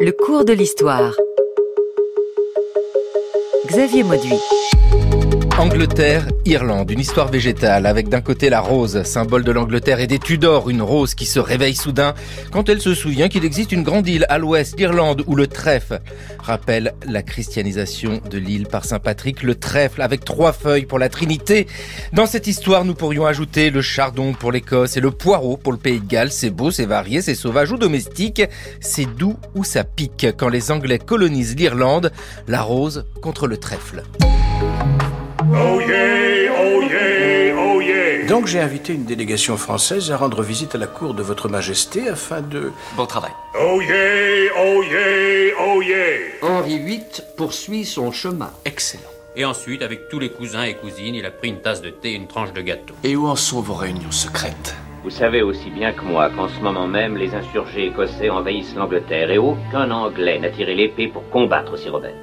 Le cours de l'histoire. Xavier Mauduit. Angleterre, Irlande, une histoire végétale avec d'un côté la rose, symbole de l'Angleterre, et des Tudors, une rose qui se réveille soudain quand elle se souvient qu'il existe une grande île à l'ouest, l'Irlande, où le trèfle rappelle la christianisation de l'île par Saint Patrick, le trèfle avec 3 feuilles pour la Trinité. Dans cette histoire, nous pourrions ajouter le chardon pour l'Écosse et le poireau pour le Pays de Galles. C'est beau, c'est varié, c'est sauvage ou domestique, c'est doux ou ça pique. Quand les Anglais colonisent l'Irlande, la rose contre le trèfle. Oh yeah, oh yeah, oh yeah. Donc j'ai invité une délégation française à rendre visite à la cour de votre majesté afin de... Bon travail. Oh yeah, oh yeah, oh yeah. Henri VIII poursuit son chemin. Excellent. Et ensuite, avec tous les cousins et cousines, il a pris une tasse de thé et une tranche de gâteau. Et où en sont vos réunions secrètes? Vous savez aussi bien que moi qu'en ce moment même, les insurgés écossais envahissent l'Angleterre et aucun Anglais n'a tiré l'épée pour combattre ces rebelles.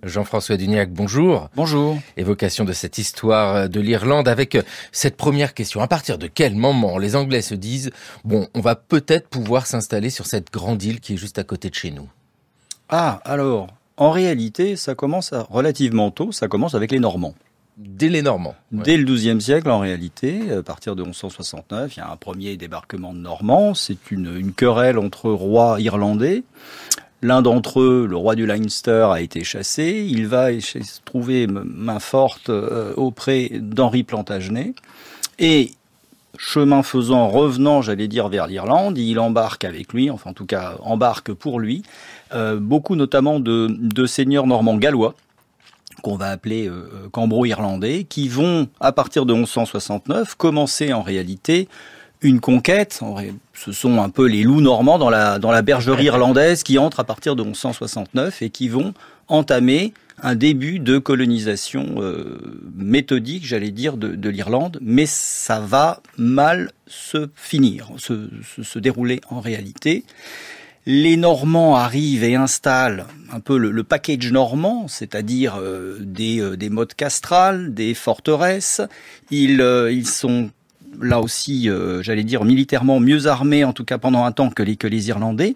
Jean-François Duniac, bonjour. Bonjour. Évocation de cette histoire de l'Irlande avec cette première question. À partir de quel moment les Anglais se disent « Bon, on va peut-être pouvoir s'installer sur cette grande île qui est juste à côté de chez nous ». Ah, alors, en réalité, ça commence relativement tôt, ça commence avec les Normands. Dès les Normands. Ouais. Dès le XIIe siècle, en réalité, à partir de 1169, il y a un premier débarquement de Normands. C'est une querelle entre rois irlandais. L'un d'entre eux, le roi du Leinster, a été chassé. Il va se trouver main forte auprès d'Henri Plantagenet. Et chemin faisant, revenant, j'allais dire, vers l'Irlande, il embarque avec lui, enfin en tout cas embarque pour lui, beaucoup notamment de seigneurs normands gallois, qu'on va appeler cambro-irlandais, qui vont, à partir de 1169, commencer en réalité une conquête. Ce sont un peu les loups normands dans la bergerie irlandaise qui entrent à partir de 1169 et qui vont entamer un début de colonisation méthodique, j'allais dire, de l'Irlande, mais ça va mal se finir, se dérouler en réalité. Les Normands arrivent et installent un peu le package normand, c'est-à-dire des mottes castrales, des forteresses. Ils sont là aussi, j'allais dire, militairement mieux armés, en tout cas pendant un temps que les Irlandais.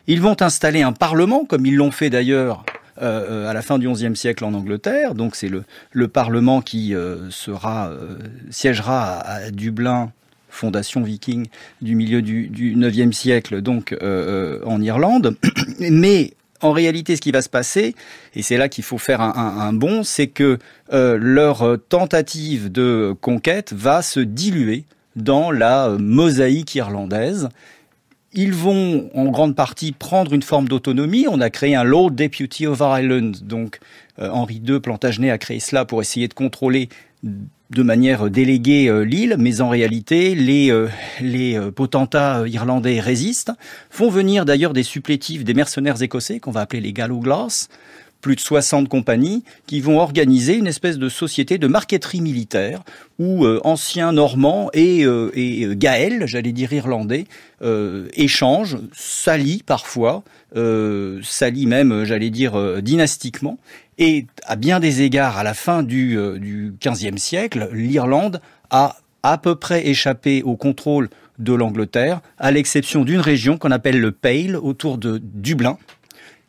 Ils vont installer un parlement, comme ils l'ont fait d'ailleurs à la fin du XIe siècle en Angleterre. Donc c'est le parlement qui siégera à Dublin, fondation viking du milieu du IXe siècle, donc en Irlande. Mais en réalité, ce qui va se passer, et c'est là qu'il faut faire un bond, c'est que leur tentative de conquête va se diluer dans la mosaïque irlandaise. Ils vont en grande partie prendre une forme d'autonomie. On a créé un Lord Deputy of Ireland, donc Henri II Plantagenet a créé cela pour essayer de contrôler de manière déléguée l'île, mais en réalité, les potentats irlandais résistent, font venir d'ailleurs des supplétifs, des mercenaires écossais, qu'on va appeler les Gallowglass, plus de 60 compagnies, qui vont organiser une espèce de société de marqueterie militaire, où anciens Normands et Gaëls, j'allais dire irlandais, échangent, s'allient parfois, s'allient même, j'allais dire, dynastiquement. Et à bien des égards, à la fin du XVe siècle, l'Irlande a à peu près échappé au contrôle de l'Angleterre, à l'exception d'une région qu'on appelle le Pale, autour de Dublin,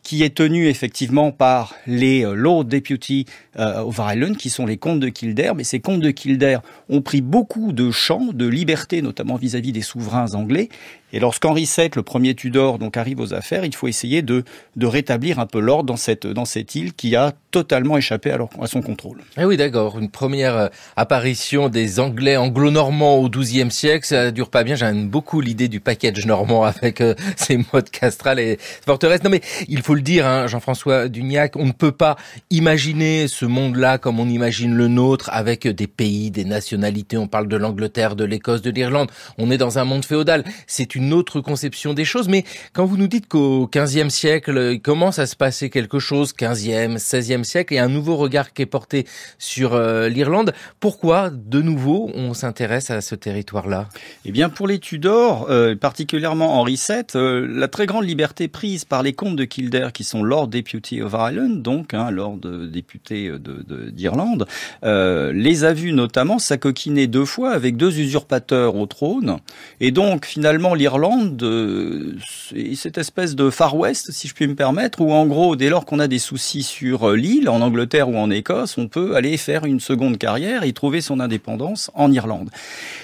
qui est tenue effectivement par les Lord Deputy of Ireland, qui sont les comtes de Kildare. Mais ces comtes de Kildare ont pris beaucoup de champs, de liberté, notamment vis-à-vis des souverains anglais. Et lorsqu'Henri VII, le premier Tudor, donc arrive aux affaires, il faut essayer de rétablir un peu l'ordre dans cette île qui a totalement échappé à son contrôle. Ah oui, d'accord. Une première apparition des Anglais anglo-normands au XIIe siècle, ça dure pas bien. J'aime beaucoup l'idée du package normand avec ces mottes castrales et forteresses. Non mais il faut le dire, hein, Jean-François Duniac, on ne peut pas imaginer ce monde-là comme on imagine le nôtre, avec des pays, des nationalités. On parle de l'Angleterre, de l'Écosse, de l'Irlande. On est dans un monde féodal. C'est une autre conception des choses. Mais quand vous nous dites qu'au XVe siècle, il commence à se passer quelque chose, XVe, XVIe siècle et un nouveau regard qui est porté sur l'Irlande. Pourquoi, de nouveau, on s'intéresse à ce territoire-là ? Eh bien, pour les Tudors, particulièrement Henri VII, la très grande liberté prise par les comtes de Kildare, qui sont Lord Deputy of Ireland, donc Lord député d'Irlande, les a vus notamment s'acoquiner 2 fois avec 2 usurpateurs au trône. Et donc, finalement, l'Irlande, c'est cette espèce de Far West, si je puis me permettre, où en gros, dès lors qu'on a des soucis sur l'île, en Angleterre ou en Écosse, on peut aller faire une seconde carrière et trouver son indépendance en Irlande.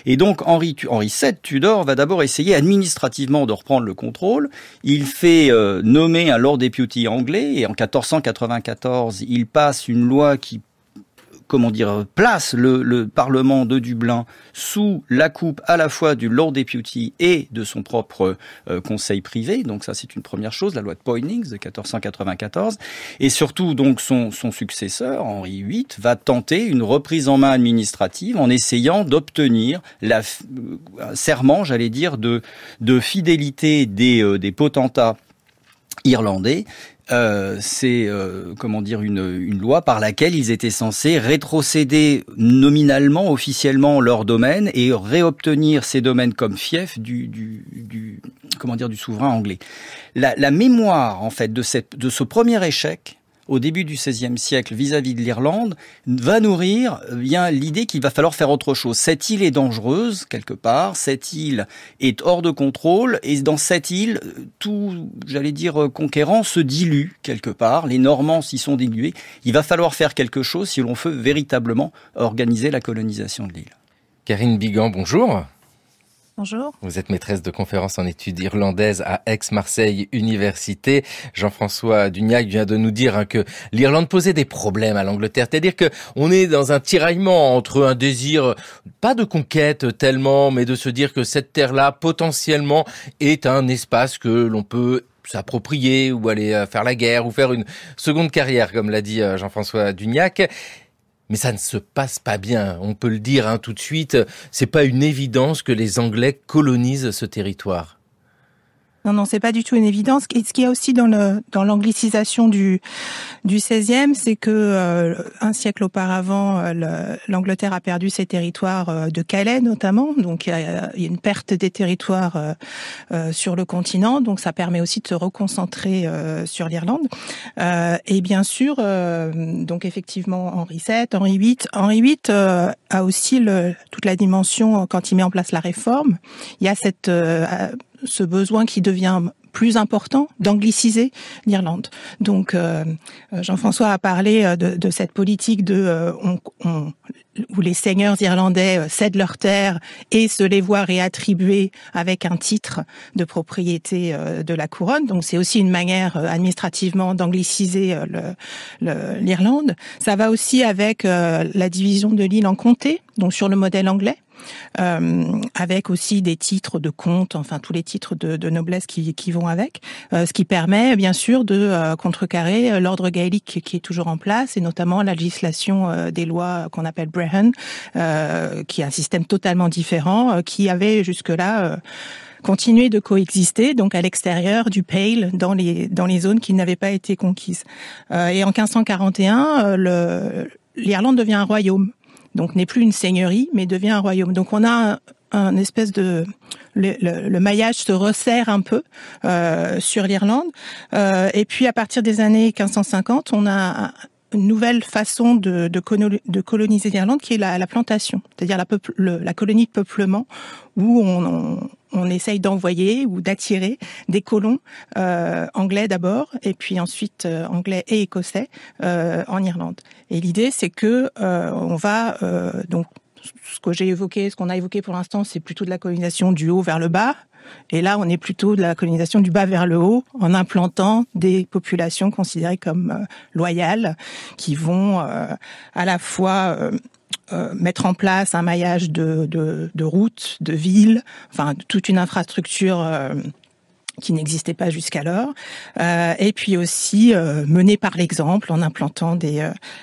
Et donc, Henri VII Tudor va d'abord essayer administrativement de reprendre le contrôle. Il fait nommer un Lord Deputy anglais et en 1494, il passe une loi qui place le Parlement de Dublin sous la coupe à la fois du Lord Deputy et de son propre conseil privé. Donc ça, c'est une première chose, la loi de Poynings de 1494. Et surtout, donc, son successeur, Henri VIII, va tenter une reprise en main administrative en essayant d'obtenir un serment, j'allais dire, de fidélité des potentats irlandais. C'est une loi par laquelle ils étaient censés rétrocéder nominalement, officiellement leur domaine et réobtenir ces domaines comme fief du souverain anglais. La mémoire en fait de ce premier échec au début du XVIe siècle vis-à-vis de l'Irlande, va nourrir bien l'idée qu'il va falloir faire autre chose. Cette île est dangereuse, quelque part, cette île est hors de contrôle, et dans cette île, tout, conquérant se dilue, quelque part. Les Normands s'y sont dilués. Il va falloir faire quelque chose si l'on veut véritablement organiser la colonisation de l'île. Karine Bigan, bonjour. Bonjour. Vous êtes maîtresse de conférences en études irlandaises à Aix-Marseille Université. Jean-François Dugnac vient de nous dire que l'Irlande posait des problèmes à l'Angleterre. C'est-à-dire que on est dans un tiraillement entre un désir, pas de conquête tellement, mais de se dire que cette terre-là, potentiellement, est un espace que l'on peut s'approprier ou aller faire la guerre ou faire une seconde carrière, comme l'a dit Jean-François Dugnac. Mais ça ne se passe pas bien, on peut le dire tout de suite. C'est pas une évidence que les Anglais colonisent ce territoire. Non, c'est pas du tout une évidence. Et ce qu'il y a aussi dans l'anglicisation du XVIe, c'est que un siècle auparavant, l'Angleterre a perdu ses territoires de Calais notamment. Donc il y a une perte des territoires sur le continent. Donc ça permet aussi de se reconcentrer sur l'Irlande. Et bien sûr, donc effectivement Henri VII, Henri VIII a aussi toute la dimension quand il met en place la réforme. Il y a ce besoin qui devient plus important d'angliciser l'Irlande. Donc, Jean-François a parlé de cette politique où les seigneurs irlandais cèdent leurs terres et se les voient réattribuer avec un titre de propriété de la couronne. Donc, c'est aussi une manière administrativement d'angliciser l'Irlande. Ça va aussi avec la division de l'île en comtés, donc sur le modèle anglais. Avec aussi des titres de comte, enfin tous les titres de noblesse qui vont avec, ce qui permet bien sûr de contrecarrer l'ordre gaélique qui est toujours en place et notamment la législation des lois qu'on appelle Brehon, qui est un système totalement différent, qui avait jusque-là continué de coexister donc à l'extérieur du Pale dans les zones qui n'avaient pas été conquises. Et en 1541, l'Irlande devient un royaume. Donc n'est plus une seigneurie, mais devient un royaume. Donc on a un espèce de le maillage se resserre un peu sur l'Irlande. Et puis à partir des années 1550, on a une nouvelle façon de coloniser l'Irlande qui est la plantation, c'est-à-dire la colonie de peuplement où on essaye d'envoyer ou d'attirer des colons anglais d'abord et puis ensuite anglais et écossais en Irlande. Et l'idée c'est que on va donc ce qu'on a évoqué pour l'instant, c'est plutôt de la colonisation du haut vers le bas. Et là, on est plutôt de la colonisation du bas vers le haut, en implantant des populations considérées comme loyales, qui vont à la fois mettre en place un maillage de routes, de villes, enfin toute une infrastructure qui n'existait pas jusqu'alors, et puis aussi mener par l'exemple en implantant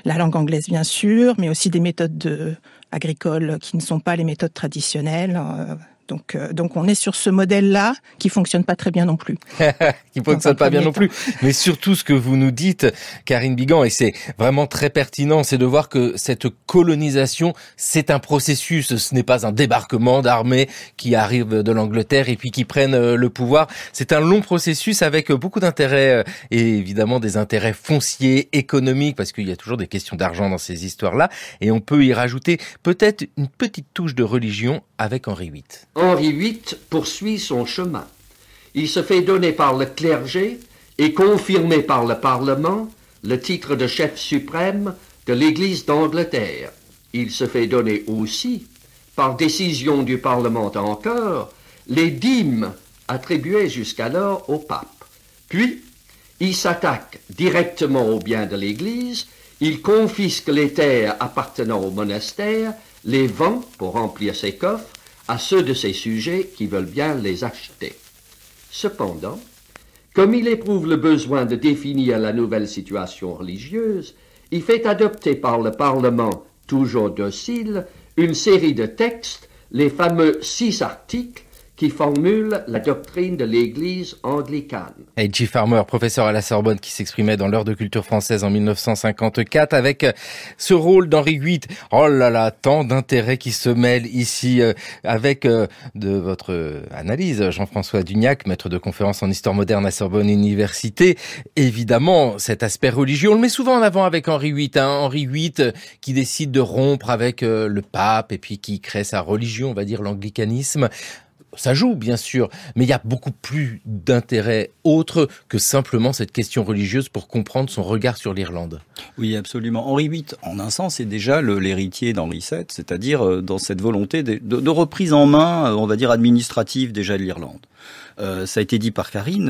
la langue anglaise bien sûr, mais aussi des méthodes agricoles qui ne sont pas les méthodes traditionnelles, Donc on est sur ce modèle-là qui fonctionne pas très bien non plus. Qui fonctionne pas bien non plus. Mais surtout, ce que vous nous dites, Karine Bigan, et c'est vraiment très pertinent, c'est de voir que cette colonisation, c'est un processus. Ce n'est pas un débarquement d'armées qui arrivent de l'Angleterre et puis qui prennent le pouvoir. C'est un long processus avec beaucoup d'intérêts et évidemment des intérêts fonciers, économiques, parce qu'il y a toujours des questions d'argent dans ces histoires-là. Et on peut y rajouter peut-être une petite touche de religion avec Henri VIII. Henri VIII poursuit son chemin. Il se fait donner par le clergé et confirmé par le Parlement le titre de chef suprême de l'Église d'Angleterre. Il se fait donner aussi, par décision du Parlement encore, les dîmes attribuées jusqu'alors au pape. Puis, il s'attaque directement aux biens de l'Église, il confisque les terres appartenant au monastère, les vend pour remplir ses coffres à ceux de ses sujets qui veulent bien les acheter. Cependant, comme il éprouve le besoin de définir la nouvelle situation religieuse, il fait adopter par le Parlement, toujours docile, une série de textes, les fameux 6 articles, qui formule la doctrine de l'Église anglicane. H.G. Farmer, professeur à la Sorbonne, qui s'exprimait dans l'heure de culture française en 1954 avec ce rôle d'Henri VIII. Oh là là, tant d'intérêts qui se mêlent ici avec de votre analyse, Jean-François Dugnac, maître de conférence en histoire moderne à Sorbonne Université. Évidemment, cet aspect religieux, on le met souvent en avant avec Henri VIII. Henri VIII qui décide de rompre avec le pape et puis qui crée sa religion, on va dire l'anglicanisme. Ça joue, bien sûr, mais il y a beaucoup plus d'intérêts autres que simplement cette question religieuse pour comprendre son regard sur l'Irlande. Oui, absolument. Henri VIII, en un sens, est déjà l'héritier d'Henri VII, c'est-à-dire dans cette volonté de reprise en main, on va dire, administrative déjà de l'Irlande. Ça a été dit par Karine,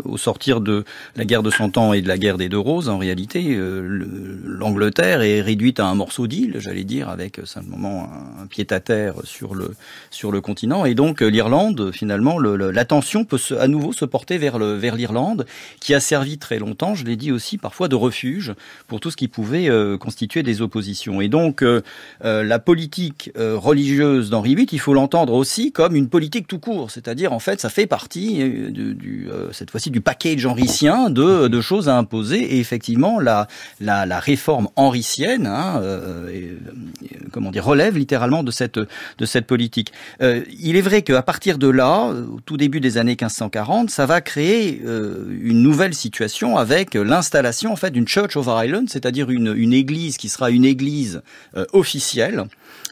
au sortir de la guerre de Cent Ans et de la guerre des Deux Roses, en réalité, l'Angleterre est réduite à un morceau d'île, j'allais dire, avec simplement un pied-à-terre sur le continent. Et donc l'Irlande, finalement, l'attention peut à nouveau se porter vers l'Irlande, qui a servi très longtemps, je l'ai dit aussi, parfois de refuge pour tout ce qui pouvait constituer des oppositions. Et donc la politique religieuse d'Henri VIII, il faut l'entendre aussi comme une politique tout court, c'est-à-dire en fait ça fait partie cette fois-ci du package henricien de choses à imposer. Et effectivement la réforme henricienne relève littéralement de cette politique. Il est vrai qu'à partir de là, au tout début des années 1540, ça va créer une nouvelle situation avec l'installation en fait d'une Church of Ireland, c'est-à-dire une église qui sera une église officielle,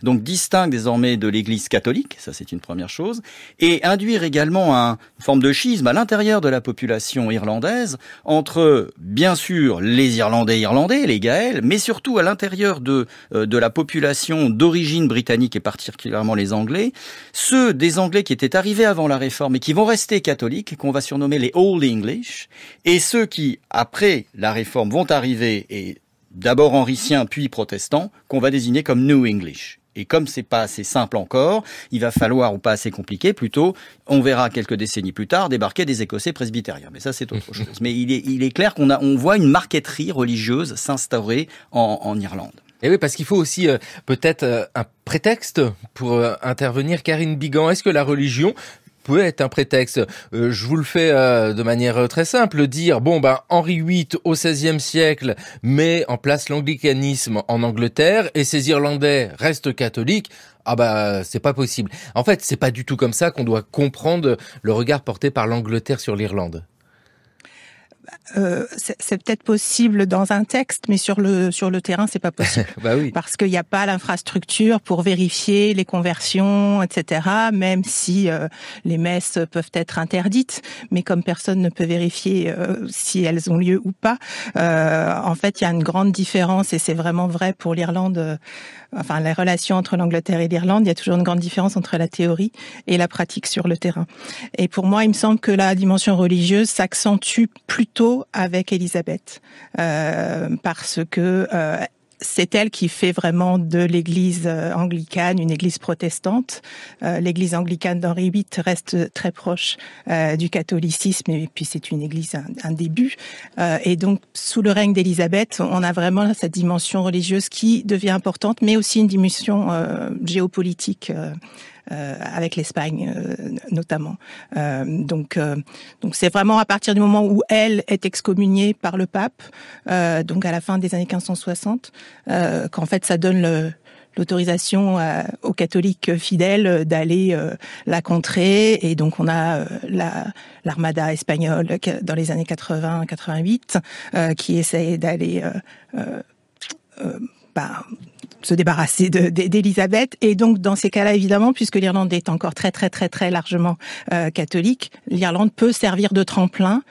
donc distincte désormais de l'église catholique, ça c'est une première chose, et induire également une forme de schisme à l'intérieur de la population irlandaise entre, bien sûr, les Irlandais, les Gaëls, mais surtout à l'intérieur de la population d'origine britannique et particulièrement les Anglais, ceux des Anglais qui étaient arrivés avant la Réforme et qui vont rester catholiques, qu'on va surnommer les Old English, et ceux qui, après la Réforme, vont arriver et d'abord henriciens puis protestants, qu'on va désigner comme New English. Et comme c'est pas assez simple encore, il va falloir, ou pas assez compliqué plutôt, on verra quelques décennies plus tard, débarquer des Écossais presbytériens. Mais ça, c'est autre chose. Mais il est clair on voit une marqueterie religieuse s'instaurer en Irlande. Et oui, parce qu'il faut aussi peut-être un prétexte pour intervenir. Karine Bigan, est-ce que la religion peut être un prétexte? Je vous le fais de manière très simple, dire Henri VIII au XVIe siècle met en place l'anglicanisme en Angleterre et ces Irlandais restent catholiques. C'est pas possible. En fait, c'est pas du tout comme ça qu'on doit comprendre le regard porté par l'Angleterre sur l'Irlande. C'est peut-être possible dans un texte, mais sur le terrain, c'est pas possible. Oui. Parce qu'il n'y a pas l'infrastructure pour vérifier les conversions, etc. Même si les messes peuvent être interdites, mais comme personne ne peut vérifier si elles ont lieu ou pas, en fait, il y a une grande différence, et c'est vraiment vrai pour l'Irlande. Les relations entre l'Angleterre et l'Irlande, il y a toujours une grande différence entre la théorie et la pratique sur le terrain. Et pour moi, il me semble que la dimension religieuse s'accentue plutôt avec Élisabeth, parce que c'est elle qui fait vraiment de l'église anglicane une église protestante. L'église anglicane d'Henri VIII reste très proche du catholicisme, et puis c'est une église, un début. Et donc, sous le règne d'Élisabeth, on a vraiment cette dimension religieuse qui devient importante, mais aussi une dimension géopolitique avec l'Espagne notamment. Donc c'est vraiment à partir du moment où elle est excommuniée par le pape, donc à la fin des années 1560, qu'en fait ça donne l'autorisation aux catholiques fidèles d'aller la contrer, et donc on a l'armada espagnole dans les années 80-88 qui essaie d'aller se débarrasser d'Élisabeth. Et donc dans ces cas-là, évidemment, puisque l'Irlande est encore très très très très largement catholique, l'Irlande peut servir de tremplin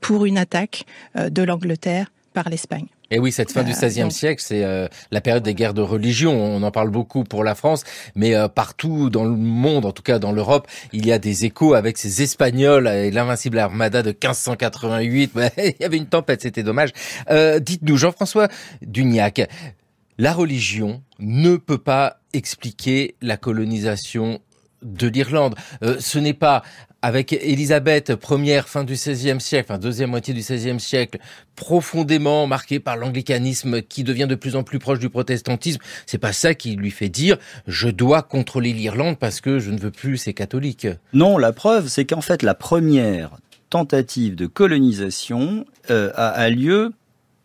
pour une attaque de l'Angleterre par l'Espagne. Et oui, cette fin du XVIe siècle, c'est la période des guerres de religion. On en parle beaucoup pour la France, mais partout dans le monde, en tout cas dans l'Europe, il y a des échos avec ces Espagnols et l'invincible armada de 1588. Il y avait une tempête, c'était dommage. Dites-nous, Jean-François Dugnac, la religion ne peut pas expliquer la colonisation de l'Irlande. Ce n'est pas avec Élisabeth Ier, fin du XVIe siècle, deuxième moitié du XVIe siècle, profondément marquée par l'anglicanisme qui devient de plus en plus proche du protestantisme. C'est pas ça qui lui fait dire « je dois contrôler l'Irlande parce que je ne veux plus ces catholiques ». Non, la preuve, c'est qu'en fait, la première tentative de colonisation a lieu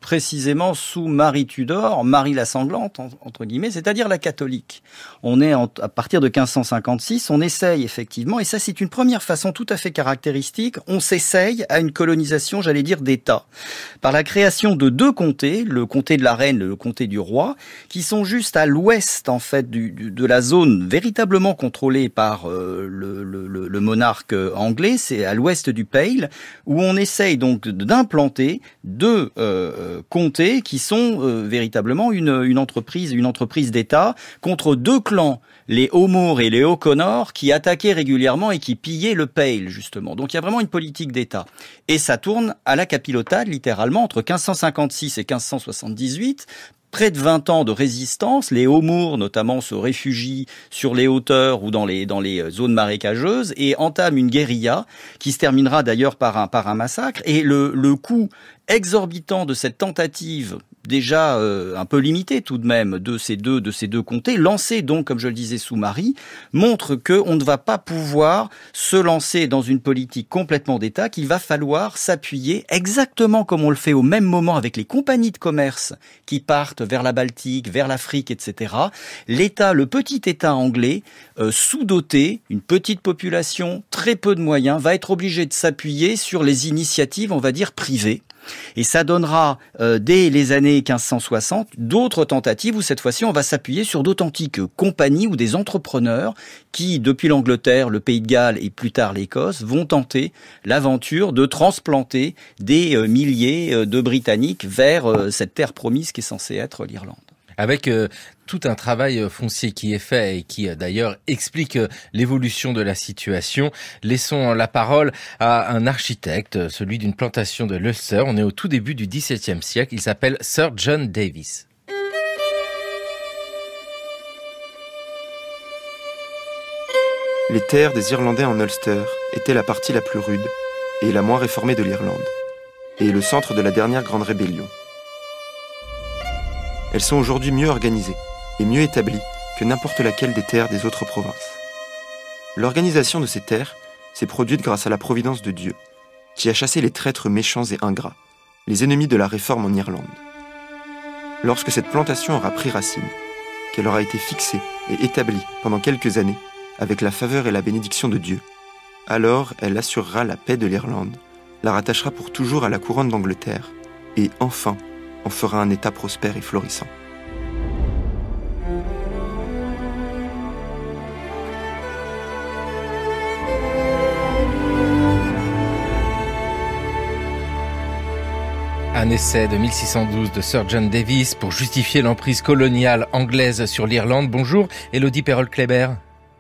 précisément sous Marie Tudor, Marie la sanglante, entre guillemets, c'est-à-dire la catholique. On est à partir de 1556, on essaye effectivement, et ça c'est une première façon tout à fait caractéristique, on s'essaye à une colonisation, j'allais dire, d'État, par la création de deux comtés, le comté de la Reine et le comté du Roi, qui sont juste à l'ouest en fait de la zone véritablement contrôlée par le monarque anglais, c'est à l'ouest du Pale, où on essaye donc d'implanter deux comtés qui sont véritablement une entreprise d'État contre deux clans, les O'Moore et les O'Connor, qui attaquaient régulièrement et qui pillaient le Pale, justement. Donc il y a vraiment une politique d'État. Et ça tourne à la capilotade, littéralement, entre 1556 et 1578, près de 20 ans de résistance. Les O'Moore, notamment, se réfugient sur les hauteurs ou dans les zones marécageuses et entament une guérilla qui se terminera d'ailleurs par un massacre. Et le coût exorbitant de cette tentative, déjà un peu limitée tout de même, de ces deux comtés, lancés donc, comme je le disais, sous Marie, montre qu'on ne va pas pouvoir se lancer dans une politique complètement d'État, qu'il va falloir s'appuyer exactement comme on le fait au même moment avec les compagnies de commerce qui partent vers la Baltique, vers l'Afrique, etc. L'État, le petit État anglais, sous-doté, une petite population, très peu de moyens, va être obligé de s'appuyer sur les initiatives, on va dire, privées. Et ça donnera, dès les années 1560, d'autres tentatives où cette fois-ci on va s'appuyer sur d'authentiques compagnies ou des entrepreneurs qui, depuis l'Angleterre, le Pays de Galles et plus tard l'Écosse, vont tenter l'aventure de transplanter des milliers de Britanniques vers cette terre promise qui est censée être l'Irlande. Avec tout un travail foncier qui est fait et qui d'ailleurs explique l'évolution de la situation. Laissons la parole à un architecte, celui d'une plantation de l'Ulster. On est au tout début du XVIIe siècle. Il s'appelle Sir John Davis. Les terres des Irlandais en Ulster étaient la partie la plus rude et la moins réformée de l'Irlande, et le centre de la dernière grande rébellion. Elles sont aujourd'hui mieux organisées et mieux établies que n'importe laquelle des terres des autres provinces. L'organisation de ces terres s'est produite grâce à la providence de Dieu, qui a chassé les traîtres méchants et ingrats, les ennemis de la réforme en Irlande. Lorsque cette plantation aura pris racine, qu'elle aura été fixée et établie pendant quelques années, avec la faveur et la bénédiction de Dieu, alors elle assurera la paix de l'Irlande, la rattachera pour toujours à la couronne d'Angleterre, et enfin en fera un État prospère et florissant. Un essai de 1612 de Sir John Davis pour justifier l'emprise coloniale anglaise sur l'Irlande. Bonjour, Élodie Perrol-Kléber.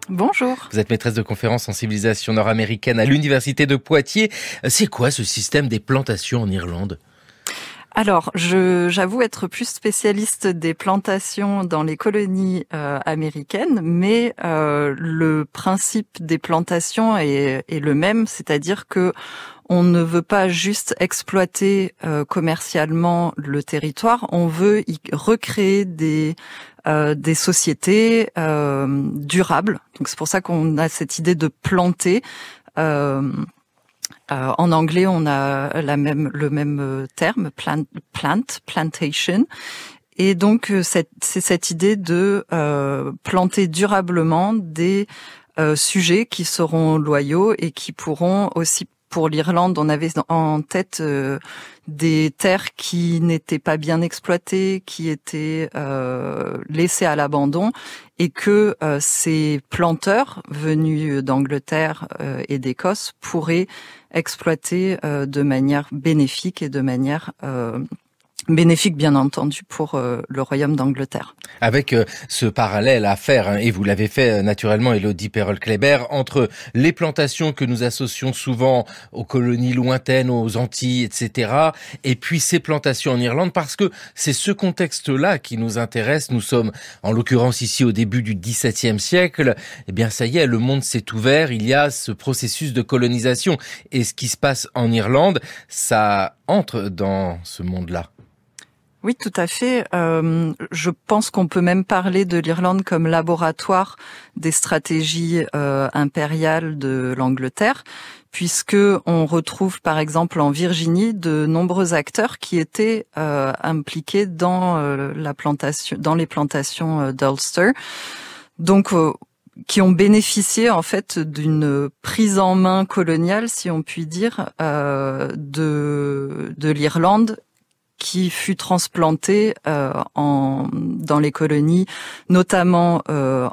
Bonjour. Vous êtes maîtresse de conférences en civilisation nord-américaine à l'université de Poitiers. C'est quoi ce système des plantations en Irlande ? Alors, j'avoue être plus spécialiste des plantations dans les colonies américaines, mais le principe des plantations est le même, c'est-à-dire que on ne veut pas juste exploiter commercialement le territoire, on veut y recréer des sociétés durables. Donc c'est pour ça qu'on a cette idée de planter. En anglais, on a le même terme, plantation. Et donc, c'est cette idée de planter durablement des sujets qui seront loyaux et qui pourront aussi, pour l'Irlande, on avait en tête des terres qui n'étaient pas bien exploitées, qui étaient laissées à l'abandon, et que ces planteurs venus d'Angleterre et d'Écosse pourraient exploiter de manière bénéfique et de manière bénéfique, bien entendu, pour le Royaume d'Angleterre. Avec ce parallèle à faire, et vous l'avez fait naturellement, Élodie Perrol-Kléber, entre les plantations que nous associons souvent aux colonies lointaines, aux Antilles, etc., et puis ces plantations en Irlande, parce que c'est ce contexte-là qui nous intéresse. Nous sommes, en l'occurrence ici, au début du XVIIe siècle. Eh bien, ça y est, le monde s'est ouvert, il y a ce processus de colonisation. Et ce qui se passe en Irlande, ça entre dans ce monde-là. Oui, tout à fait. Je pense qu'on peut même parler de l'Irlande comme laboratoire des stratégies impériales de l'Angleterre, puisque on retrouve par exemple en Virginie de nombreux acteurs qui étaient impliqués dans les plantations d'Ulster. Donc qui ont bénéficié en fait d'une prise en main coloniale, si on peut dire, de l'Irlande, qui fut transplanté dans les colonies, notamment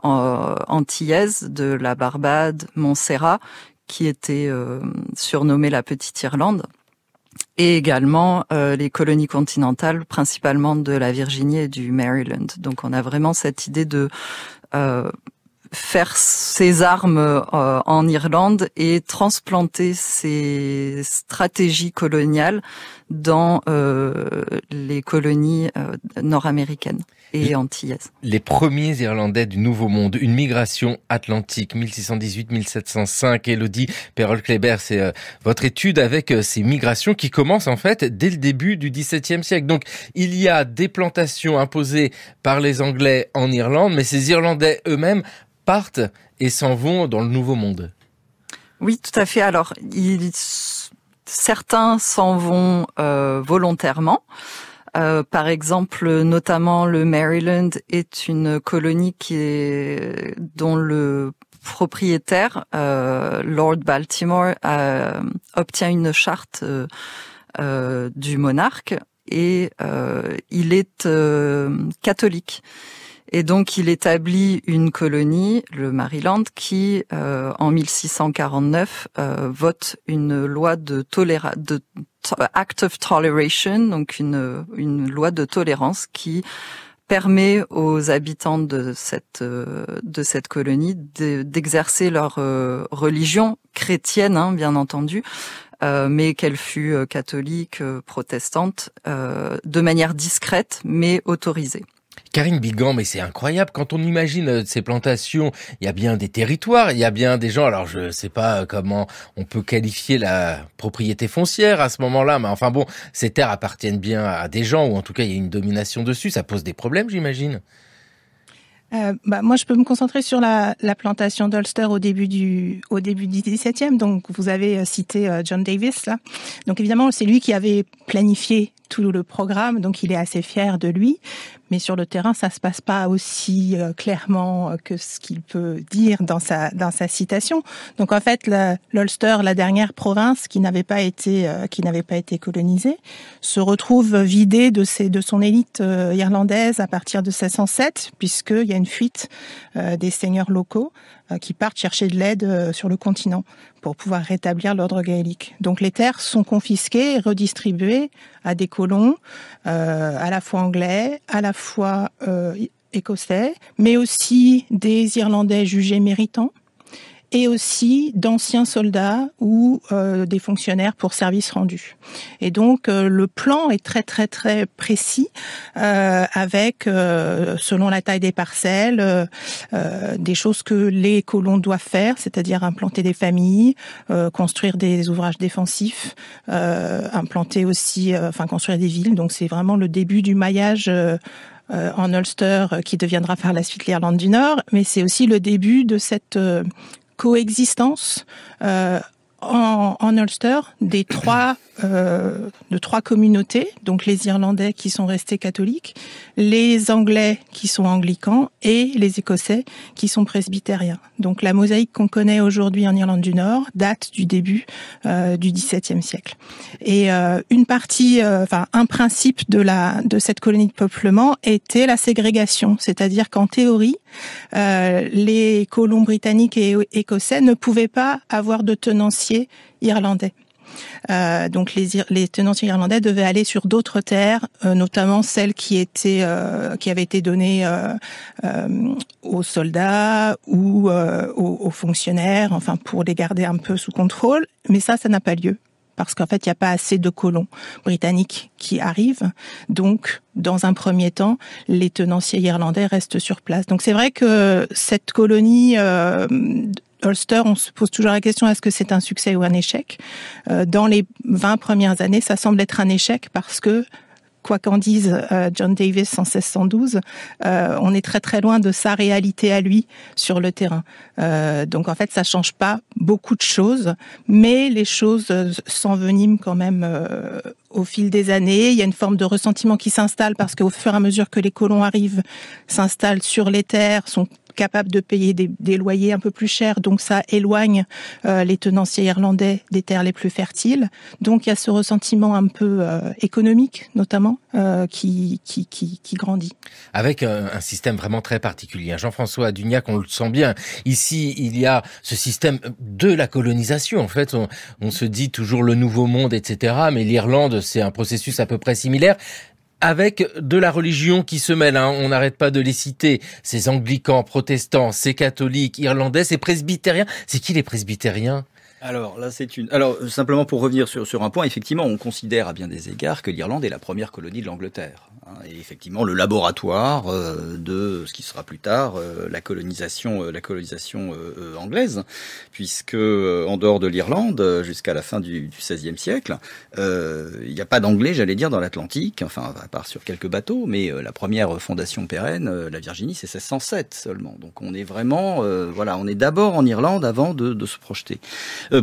antillaises de la Barbade, Montserrat, qui était surnommée la Petite Irlande, et également les colonies continentales, principalement de la Virginie et du Maryland. Donc on a vraiment cette idée de faire ses armes en Irlande et transplanter ces stratégies coloniales dans les colonies nord-américaines et antillaises. Les premiers Irlandais du Nouveau Monde, une migration atlantique, 1618-1705. Élodie Perrol-Kléber, c'est votre étude avec ces migrations qui commencent en fait dès le début du XVIIe siècle. Donc il y a des plantations imposées par les Anglais en Irlande, mais ces Irlandais eux-mêmes partent et s'en vont dans le Nouveau Monde. Oui, tout à fait. Alors, certains s'en vont volontairement. Par exemple, notamment le Maryland est une colonie dont le propriétaire, Lord Baltimore, obtient une charte du monarque et il est catholique. Et donc, il établit une colonie, le Maryland, qui, en 1649, vote une loi Act of Toleration, donc une loi de tolérance qui permet aux habitants de cette colonie d'exercer leur religion chrétienne, bien entendu, mais qu'elle fût catholique, protestante, de manière discrète, mais autorisée. Karine Bigan, mais c'est incroyable, quand on imagine ces plantations, il y a bien des territoires, il y a bien des gens, alors je sais pas comment on peut qualifier la propriété foncière à ce moment-là, mais enfin bon, ces terres appartiennent bien à des gens, ou en tout cas il y a une domination dessus, ça pose des problèmes, j'imagine. Moi, je peux me concentrer sur la plantation d'Ulster au début du XVIIe. Donc, vous avez cité John Davis, là. Donc, évidemment, c'est lui qui avait planifié tout le programme, donc il est assez fier de lui. Mais sur le terrain, ça se passe pas aussi clairement que ce qu'il peut dire dans sa citation. Donc, en fait, l'Ulster, la dernière province qui n'avait pas été colonisée, se retrouve vidée de son élite irlandaise à partir de 1607, puisqu'il y a une fuite des seigneurs locaux qui partent chercher de l'aide sur le continent pour pouvoir rétablir l'ordre gaélique. Donc les terres sont confisquées et redistribuées à des colons, à la fois anglais, à la fois écossais, mais aussi des Irlandais jugés méritants et aussi d'anciens soldats ou des fonctionnaires pour service rendu. Et donc le plan est très très très précis avec selon la taille des parcelles des choses que les colons doivent faire, c'est-à-dire implanter des familles, construire des ouvrages défensifs, implanter aussi construire des villes. Donc c'est vraiment le début du maillage en Ulster qui deviendra par la suite l'Irlande du Nord, mais c'est aussi le début de cette coexistence en Ulster de trois communautés, donc les Irlandais qui sont restés catholiques, les Anglais qui sont anglicans et les Écossais qui sont presbytériens. Donc la mosaïque qu'on connaît aujourd'hui en Irlande du Nord date du début du XVIIe siècle. Et une partie, un principe de cette colonie de peuplement était la ségrégation, c'est-à-dire qu'en théorie, les colons britanniques et écossais ne pouvaient pas avoir de tenanciers irlandais. Donc les tenanciers irlandais devaient aller sur d'autres terres, notamment celles qui avaient été données aux soldats ou aux fonctionnaires, pour les garder un peu sous contrôle. Mais ça n'a pas lieu. Parce qu'en fait, il n'y a pas assez de colons britanniques qui arrivent. Donc, dans un premier temps, les tenanciers irlandais restent sur place. Donc, c'est vrai que cette colonie Ulster, on se pose toujours la question, est-ce que c'est un succès ou un échec ? Dans les 20 premières années, ça semble être un échec parce que, quoi qu'en dise John Davis en 1612, on est très très loin de sa réalité à lui sur le terrain. Donc en fait, ça change pas beaucoup de choses, mais les choses s'enveniment quand même au fil des années. Il y a une forme de ressentiment qui s'installe parce qu'au fur et à mesure que les colons arrivent, s'installent sur les terres, sont capables de payer des loyers un peu plus chers, donc ça éloigne les tenanciers irlandais des terres les plus fertiles. Donc il y a ce ressentiment un peu économique, notamment, qui grandit. Avec un système vraiment très particulier. Jean-François Dugnac, on le sent bien. Ici, il y a ce système de la colonisation. En fait, on se dit toujours le nouveau monde, etc. Mais l'Irlande, c'est un processus à peu près similaire. Avec de la religion qui se mêle, on n'arrête pas de les citer, ces anglicans, protestants, ces catholiques, irlandais, ces presbytériens. C'est qui les presbytériens ? Alors là, simplement pour revenir sur un point, effectivement, on considère à bien des égards que l'Irlande est la première colonie de l'Angleterre. Et effectivement, le laboratoire de ce qui sera plus tard la colonisation anglaise, puisque en dehors de l'Irlande, jusqu'à la fin du XVIe siècle, il n'y a pas d'anglais, j'allais dire, dans l'Atlantique, à part sur quelques bateaux, mais la première fondation pérenne, la Virginie, c'est 1607 seulement. Donc on est vraiment, on est d'abord en Irlande avant de se projeter.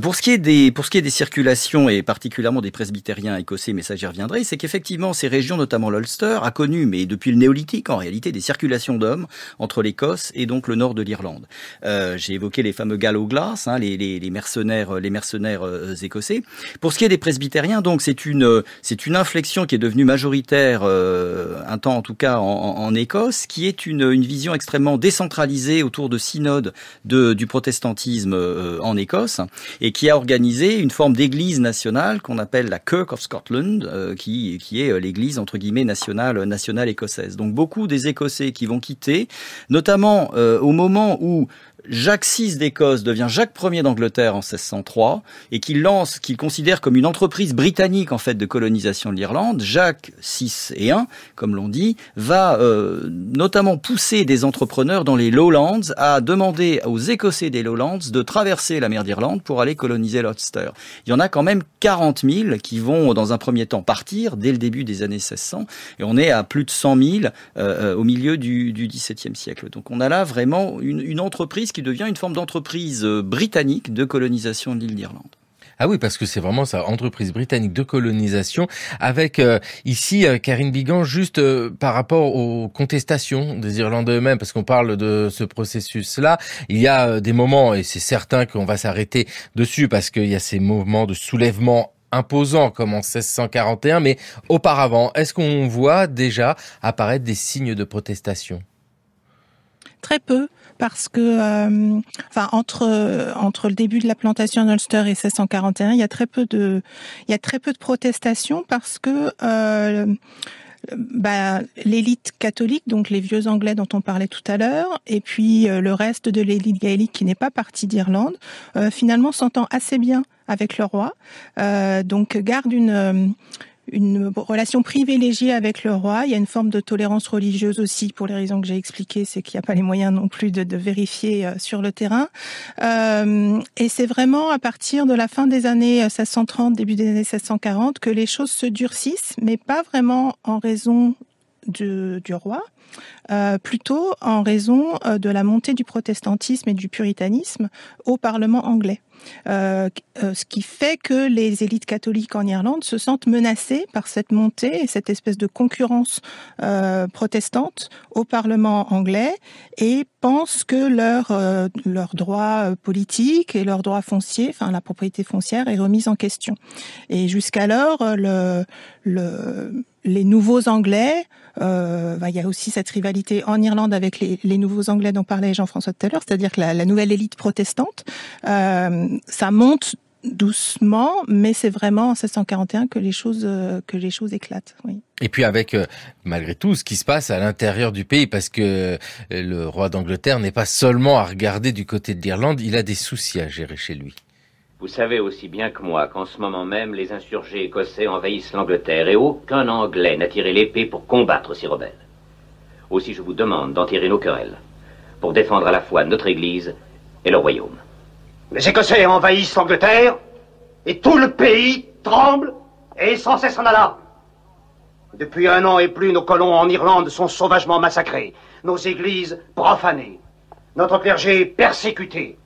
Pour ce qui est des circulations et particulièrement des presbytériens écossais, mais ça j'y reviendrai, c'est qu'effectivement ces régions, notamment l'Ulster, a connu, mais depuis le néolithique en réalité, des circulations d'hommes entre l'Écosse et donc le nord de l'Irlande. J'ai évoqué les fameux Gallowglass, les mercenaires écossais. Pour ce qui est des presbytériens, donc c'est une inflexion qui est devenue majoritaire un temps en tout cas en Écosse, qui est une vision extrêmement décentralisée autour de synodes du protestantisme en Écosse, et qui a organisé une forme d'église nationale qu'on appelle la Kirk of Scotland, qui est l'église entre guillemets nationale écossaise. Donc beaucoup des Écossais qui vont quitter, notamment au moment où Jacques VI d'Écosse devient Jacques Ier d'Angleterre en 1603 et qu'il considère comme une entreprise britannique en fait de colonisation de l'Irlande. Jacques VI et I, comme l'on dit, va notamment pousser des entrepreneurs dans les Lowlands à demander aux Écossais des Lowlands de traverser la mer d'Irlande pour aller coloniser l'Ulster. Il y en a quand même 40 000 qui vont dans un premier temps partir dès le début des années 1600 et on est à plus de 100 000 au milieu du XVIIe siècle. Donc on a là vraiment une entreprise qui devient une forme d'entreprise britannique de colonisation de l'île d'Irlande. Ah oui, parce que c'est vraiment ça, entreprise britannique de colonisation, avec ici, Karine Bigan, juste par rapport aux contestations des Irlandais eux-mêmes, parce qu'on parle de ce processus-là, il y a des moments, et c'est certain qu'on va s'arrêter dessus, parce qu'il y a ces moments de soulèvement imposants, comme en 1641, mais auparavant, est-ce qu'on voit déjà apparaître des signes de protestation ? Très peu. Parce que, entre le début de la plantation en Ulster et 1641, il y a très peu de protestations parce que l'élite catholique, donc les vieux Anglais dont on parlait tout à l'heure, et puis le reste de l'élite gaélique qui n'est pas partie d'Irlande, finalement s'entend assez bien avec le roi, donc garde une relation privilégiée avec le roi. Il y a une forme de tolérance religieuse aussi, pour les raisons que j'ai expliquées, c'est qu'il n'y a pas les moyens non plus de vérifier sur le terrain. Et c'est vraiment à partir de la fin des années 1630, début des années 1640, que les choses se durcissent, mais pas vraiment en raison du roi, plutôt en raison de la montée du protestantisme et du puritanisme au Parlement anglais. Ce qui fait que les élites catholiques en Irlande se sentent menacées par cette montée et cette espèce de concurrence protestante au Parlement anglais et pensent que leur droit politique et leur droit foncier, enfin la propriété foncière, est remise en question. Et jusqu'alors, les nouveaux Anglais, il y a aussi cette rivalité en Irlande avec les nouveaux Anglais dont parlait Jean-François tout à l'heure, c'est-à-dire que la nouvelle élite protestante, ça monte doucement, mais c'est vraiment en 1641 que les choses éclatent. Oui. Et puis avec, malgré tout, ce qui se passe à l'intérieur du pays, parce que le roi d'Angleterre n'est pas seulement à regarder du côté de l'Irlande, il a des soucis à gérer chez lui. Vous savez aussi bien que moi qu'en ce moment même, les insurgés écossais envahissent l'Angleterre et aucun Anglais n'a tiré l'épée pour combattre ces rebelles. Aussi je vous demande d'en tirer nos querelles, pour défendre à la fois notre Église et le royaume. Les Écossais envahissent l'Angleterre et tout le pays tremble et est sans cesse en alarme. Depuis 1 an et plus, nos colons en Irlande sont sauvagement massacrés, nos églises profanées, notre clergé persécuté.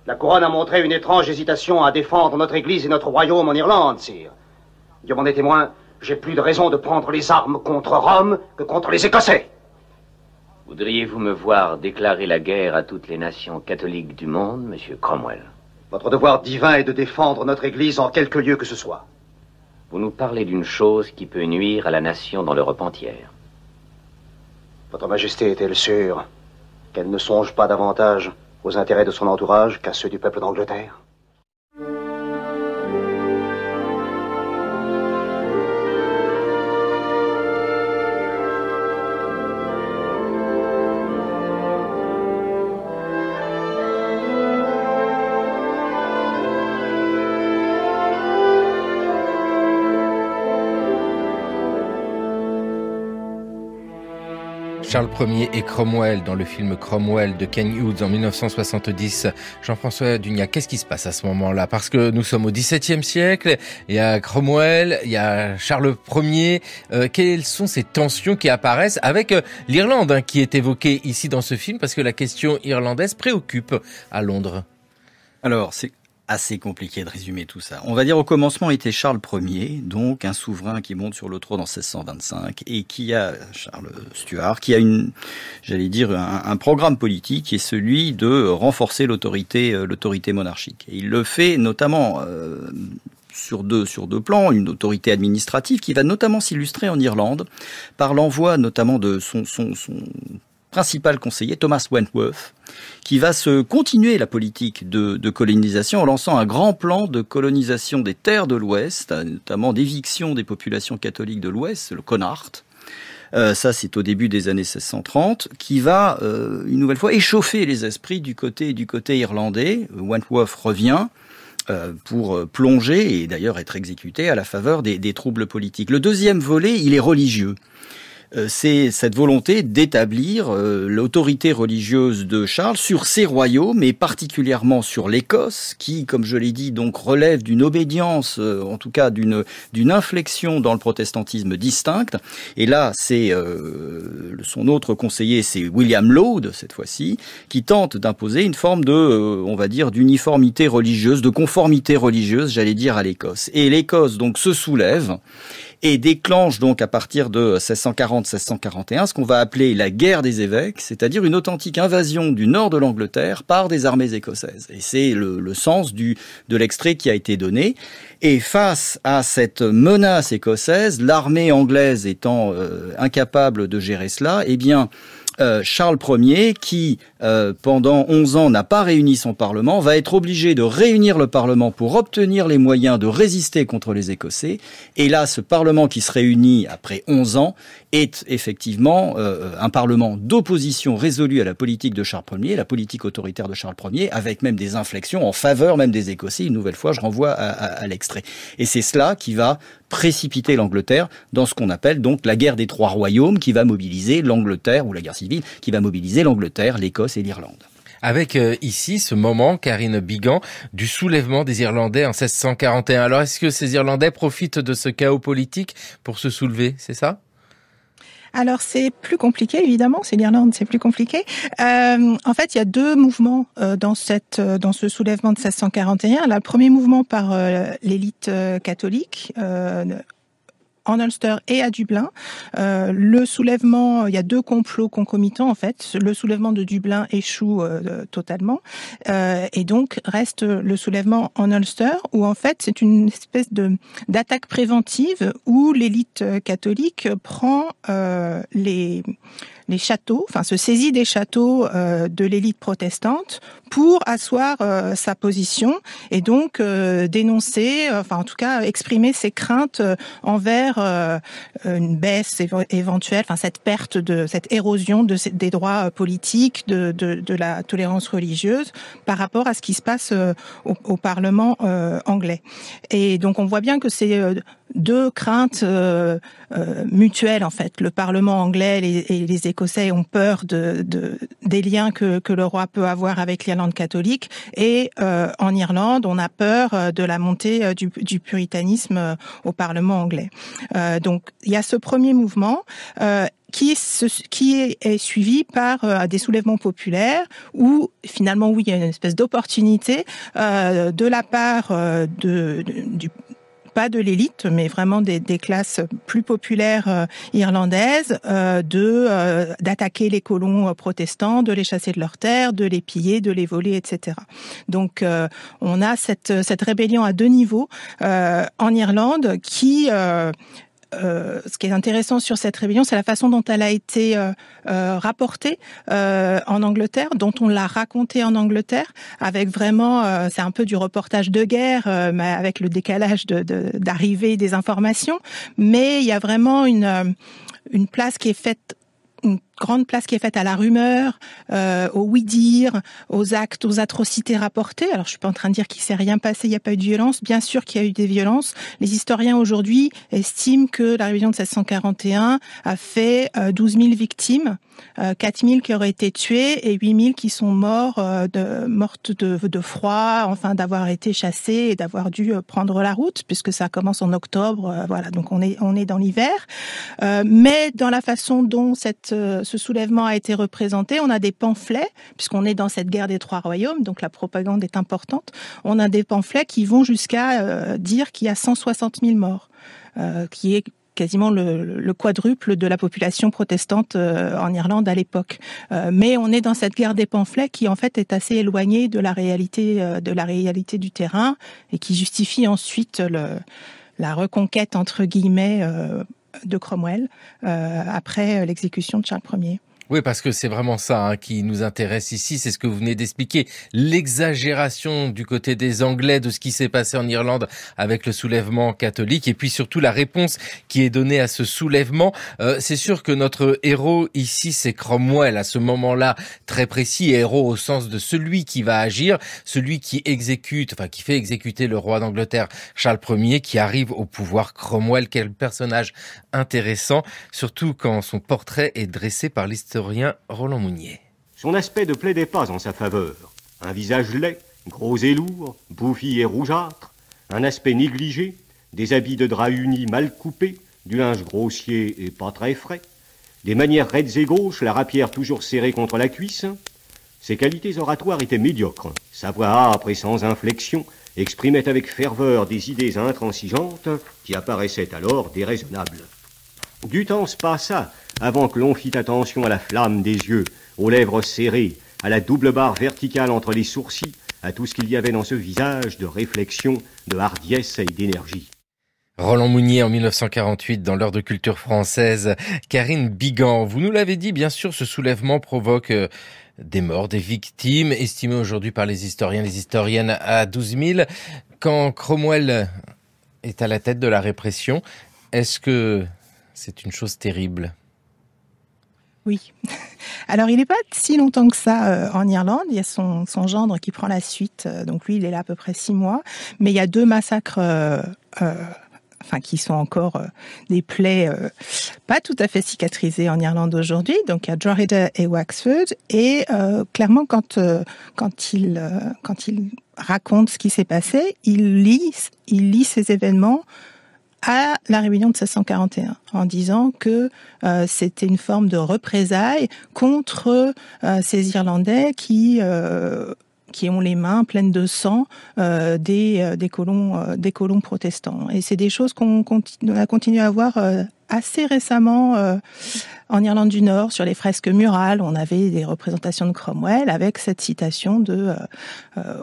La couronne a montré une étrange hésitation à défendre notre église et notre royaume en Irlande, sire. Dieu m'en est témoin, j'ai plus de raison de prendre les armes contre Rome que contre les Écossais. Voudriez-vous me voir déclarer la guerre à toutes les nations catholiques du monde, monsieur Cromwell? Votre devoir divin est de défendre notre église en quelque lieu que ce soit. Vous nous parlez d'une chose qui peut nuire à la nation dans l'Europe entière. Votre Majesté est-elle sûre qu'elle ne songe pas davantage aux intérêts de son entourage qu'à ceux du peuple d'Angleterre? Charles Ier et Cromwell dans le film Cromwell de Ken Hughes en 1970. Jean-François Dugnac, qu'est-ce qui se passe à ce moment-là? Parce que nous sommes au XVIIe siècle, il y a Cromwell, il y a Charles Ier. Quelles sont ces tensions qui apparaissent avec l'Irlande qui est évoquée ici dans ce film? Parce que la question irlandaise préoccupe à Londres. Alors, c'est assez compliqué de résumer tout ça. On va dire au commencement était Charles Ier, donc un souverain qui monte sur le trône en 1625 et qui a, Charles Stuart, qui a un programme politique qui est celui de renforcer l'autorité monarchique. Et il le fait notamment sur deux plans, une autorité administrative qui va notamment s'illustrer en Irlande par l'envoi notamment de son principal conseiller, Thomas Wentworth, qui va se continuer la politique de colonisation en lançant un grand plan de colonisation des terres de l'Ouest, notamment d'éviction des populations catholiques de l'Ouest, le Connacht. Ça, c'est au début des années 1630, qui va une nouvelle fois échauffer les esprits du côté irlandais. Wentworth revient pour plonger et d'ailleurs être exécuté à la faveur des troubles politiques. Le deuxième volet, il est religieux. C'est cette volonté d'établir l'autorité religieuse de Charles sur ses royaumes, et particulièrement sur l'Écosse, qui, comme je l'ai dit, donc relève d'une obédience, en tout cas d'une inflexion dans le protestantisme distincte. Et là, c'est son autre conseiller, c'est William Laud, cette fois-ci, qui tente d'imposer une forme de, on va dire, d'uniformité religieuse, de conformité religieuse, j'allais dire, à l'Écosse. Et l'Écosse, donc, se soulève et déclenche donc à partir de 1640-1641 ce qu'on va appeler la guerre des évêques, c'est-à-dire une authentique invasion du nord de l'Angleterre par des armées écossaises. Et c'est le sens de l'extrait qui a été donné. Et face à cette menace écossaise, l'armée anglaise étant incapable de gérer cela, eh bien, Charles Ier, qui pendant 11 ans n'a pas réuni son Parlement, va être obligé de réunir le Parlement pour obtenir les moyens de résister contre les Écossais. Et là, ce Parlement qui se réunit après 11 ans est effectivement un Parlement d'opposition résolue à la politique de Charles Ier, la politique autoritaire de Charles Ier, avec même des inflexions en faveur même des Écossais. Une nouvelle fois, je renvoie à l'extrait. Et c'est cela qui va précipiter l'Angleterre dans ce qu'on appelle donc la guerre des trois royaumes, qui va mobiliser l'Angleterre, ou la guerre civile, qui va mobiliser l'Angleterre, l'Écosse et l'Irlande. Avec ici ce moment, Karine Bigan, du soulèvement des Irlandais en 1641. Alors est-ce que ces Irlandais profitent de ce chaos politique pour se soulever, c'est ça ? Alors c'est plus compliqué, évidemment, c'est l'Irlande, c'est plus compliqué. En fait, il y a deux mouvements dans ce soulèvement de 1641. Le premier mouvement par l'élite catholique en Ulster et à Dublin. Le soulèvement, il y a deux complots concomitants en fait. Le soulèvement de Dublin échoue totalement et donc reste le soulèvement en Ulster où en fait c'est une espèce d'attaque préventive où l'élite catholique prend les châteaux, enfin se saisit des châteaux de l'élite protestante pour asseoir sa position et donc dénoncer, enfin en tout cas exprimer ses craintes envers une baisse éventuelle, enfin cette perte cette érosion des droits politiques, de la tolérance religieuse par rapport à ce qui se passe au Parlement anglais. Et donc on voit bien que c'est deux craintes mutuelles en fait. Le Parlement anglais et les Écossais ont peur des liens que le roi peut avoir avec l'Irlande catholique et en Irlande on a peur de la montée du puritanisme au Parlement anglais. Donc il y a ce premier mouvement qui est suivi par des soulèvements populaires où finalement oui il y a une espèce d'opportunité de la part pas de l'élite, mais vraiment des classes plus populaires irlandaises, d'attaquer les colons protestants, de les chasser de leurs terres, de les piller, de les voler, etc. Donc, on a cette rébellion à deux niveaux en Irlande qui ce qui est intéressant sur cette rébellion, c'est la façon dont elle a été rapportée en Angleterre, dont on l'a racontée en Angleterre, avec vraiment, c'est un peu du reportage de guerre, mais avec le décalage d'arrivée des informations. Mais il y a vraiment une place qui est faite, une grande place qui est faite à la rumeur, au oui-dire, aux actes, aux atrocités rapportées. Alors, je suis pas en train de dire qu'il s'est rien passé, il n'y a pas eu de violence. Bien sûr qu'il y a eu des violences. Les historiens aujourd'hui estiment que la rébellion de 1641 a fait 12 000 victimes, 4 000 qui auraient été tuées et 8 000 qui sont mortes de froid, enfin d'avoir été chassées et d'avoir dû prendre la route, puisque ça commence en octobre. Voilà, donc on est dans l'hiver. Mais dans la façon dont ce soulèvement a été représenté, on a des pamphlets, puisqu'on est dans cette guerre des trois royaumes, donc la propagande est importante. On a des pamphlets qui vont jusqu'à dire qu'il y a 160 000 morts, qui est quasiment le quadruple de la population protestante en Irlande à l'époque. Mais on est dans cette guerre des pamphlets qui en fait est assez éloignée de la réalité du terrain et qui justifie ensuite la reconquête entre guillemets de Cromwell après l'exécution de Charles Ier. Oui, parce que c'est vraiment ça qui nous intéresse ici, c'est ce que vous venez d'expliquer, l'exagération du côté des Anglais de ce qui s'est passé en Irlande avec le soulèvement catholique et puis surtout la réponse qui est donnée à ce soulèvement. C'est sûr que notre héros ici, c'est Cromwell, à ce moment-là très précis, héros au sens de celui qui va agir, celui qui qui fait exécuter le roi d'Angleterre Charles Ier, qui arrive au pouvoir. Cromwell, quel personnage intéressant, surtout quand son portrait est dressé par l'historien Roland Mounier. Son aspect ne plaidait pas en sa faveur. Un visage laid, gros et lourd, bouffi et rougeâtre, un aspect négligé, des habits de drap unis mal coupés, du linge grossier et pas très frais, des manières raides et gauches, la rapière toujours serrée contre la cuisse. Ses qualités oratoires étaient médiocres. Sa voix âpre et sans inflexion exprimait avec ferveur des idées intransigeantes qui apparaissaient alors déraisonnables. Du temps se passa avant que l'on fît attention à la flamme des yeux, aux lèvres serrées, à la double barre verticale entre les sourcils, à tout ce qu'il y avait dans ce visage de réflexion, de hardiesse et d'énergie. Roland Mounier en 1948 dans l'heure de culture française. Karine Bigan, vous nous l'avez dit, bien sûr, ce soulèvement provoque des morts, des victimes, estimées aujourd'hui par les historiens, les historiennes à 12 000. Quand Cromwell est à la tête de la répression, est-ce que c'est une chose terrible ? Oui. Alors, il n'est pas si longtemps que ça en Irlande. Il y a son gendre qui prend la suite. Donc, lui, il est là à peu près 6 mois. Mais il y a 2 massacres qui sont encore des plaies pas tout à fait cicatrisées en Irlande aujourd'hui. Donc, il y a Drogheda et Wexford. Et clairement, quand il raconte ce qui s'est passé, il lit ces événements à la rébellion de 1641, en disant que c'était une forme de représailles contre ces Irlandais qui ont les mains pleines de sang des colons protestants. Et c'est des choses qu'on a continué à voir assez récemment en Irlande du Nord, sur les fresques murales. On avait des représentations de Cromwell avec cette citation de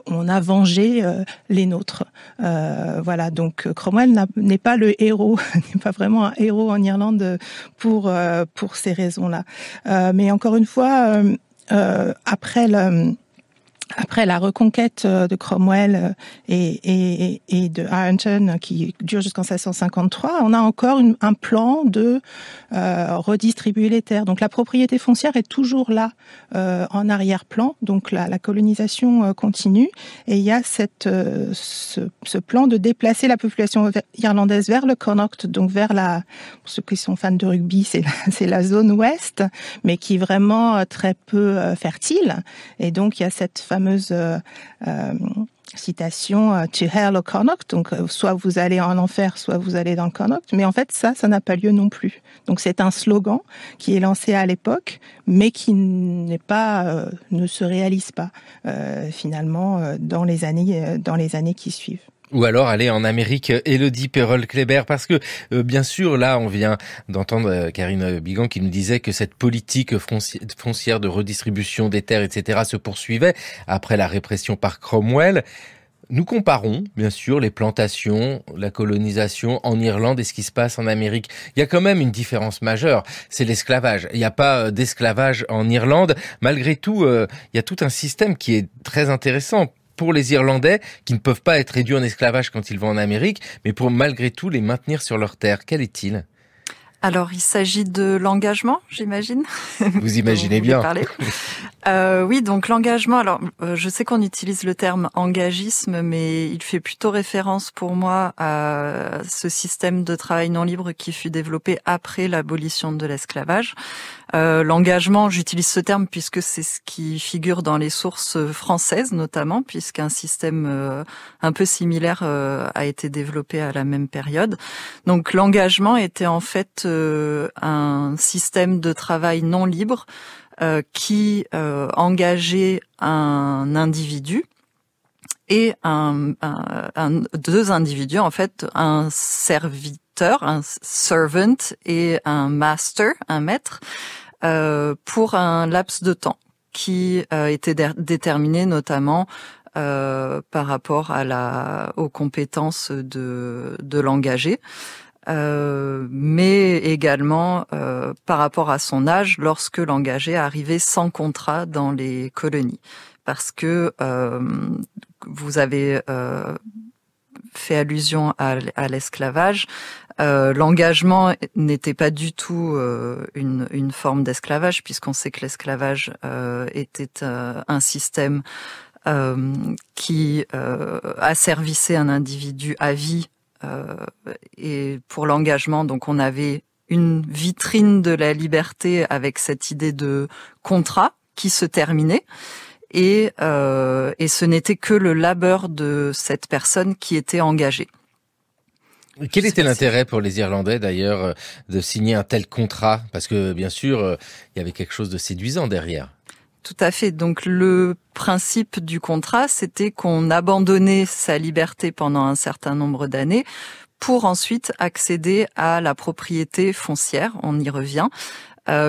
on a vengé les nôtres. Voilà, donc Cromwell n'est pas le héros, n'est pas vraiment un héros en Irlande pour ces raisons-là. Mais encore une fois, après la reconquête de Cromwell et de Ironton qui dure jusqu'en 1653, on a encore un plan de redistribuer les terres. Donc la propriété foncière est toujours là en arrière-plan. Donc la colonisation continue et il y a ce plan de déplacer la population irlandaise vers le Connaught, donc vers pour ceux qui sont fans de rugby, c'est la zone ouest, mais qui est vraiment très peu fertile. Et donc il y a cette fameuse citation to hell au Connaught, donc soit vous allez en enfer, soit vous allez dans le Connaught, mais en fait ça n'a pas lieu non plus. Donc c'est un slogan qui est lancé à l'époque, mais qui ne se réalise pas finalement dans les années qui suivent. Ou alors aller en Amérique, Élodie Perrol-Kléber, parce que bien sûr, là, on vient d'entendre Karine Bigan qui nous disait que cette politique foncière de redistribution des terres, etc., se poursuivait après la répression par Cromwell. Nous comparons, bien sûr, les plantations, la colonisation en Irlande et ce qui se passe en Amérique. Il y a quand même une différence majeure, c'est l'esclavage. Il n'y a pas d'esclavage en Irlande. Malgré tout, il y a tout un système qui est très intéressant pour les Irlandais, qui ne peuvent pas être réduits en esclavage quand ils vont en Amérique, mais pour malgré tout les maintenir sur leur terre. Quel est-il ? Alors, il s'agit de l'engagement, j'imagine. Vous imaginez bien. Oui, donc l'engagement. Alors, je sais qu'on utilise le terme engagisme, mais il fait plutôt référence pour moi à ce système de travail non libre qui fut développé après l'abolition de l'esclavage. L'engagement, j'utilise ce terme puisque c'est ce qui figure dans les sources françaises notamment, puisqu'un système un peu similaire a été développé à la même période. Donc l'engagement était en fait un système de travail non libre qui engageait un individu et deux individus, en fait, un serviteur, un servant et un master, un maître, pour un laps de temps qui était déterminé notamment par rapport aux compétences de l'engagé. Mais également par rapport à son âge lorsque l'engagé arrivait sans contrat dans les colonies. Parce que vous avez fait allusion à l'esclavage, l'engagement n'était pas du tout une forme d'esclavage, puisqu'on sait que l'esclavage était un système qui asservissait un individu à vie. Et pour l'engagement, donc on avait une vitrine de la liberté avec cette idée de contrat qui se terminait et ce n'était que le labeur de cette personne qui était engagée. Quel était l'intérêt pour les Irlandais d'ailleurs de signer un tel contrat ? Parce que bien sûr, il y avait quelque chose de séduisant derrière. Tout à fait. Donc le principe du contrat, c'était qu'on abandonnait sa liberté pendant un certain nombre d'années pour ensuite accéder à la propriété foncière. On y revient.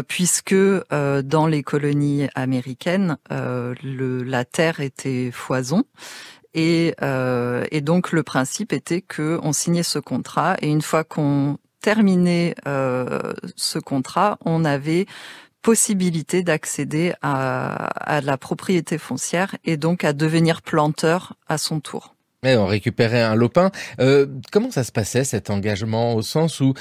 Puisque dans les colonies américaines, la terre était foison Et donc le principe était que on signait ce contrat et une fois qu'on terminait ce contrat, on avait possibilité d'accéder à la propriété foncière et donc à devenir planteur à son tour. Et on récupérait un lopin. Comment ça se passait cet engagement au sens où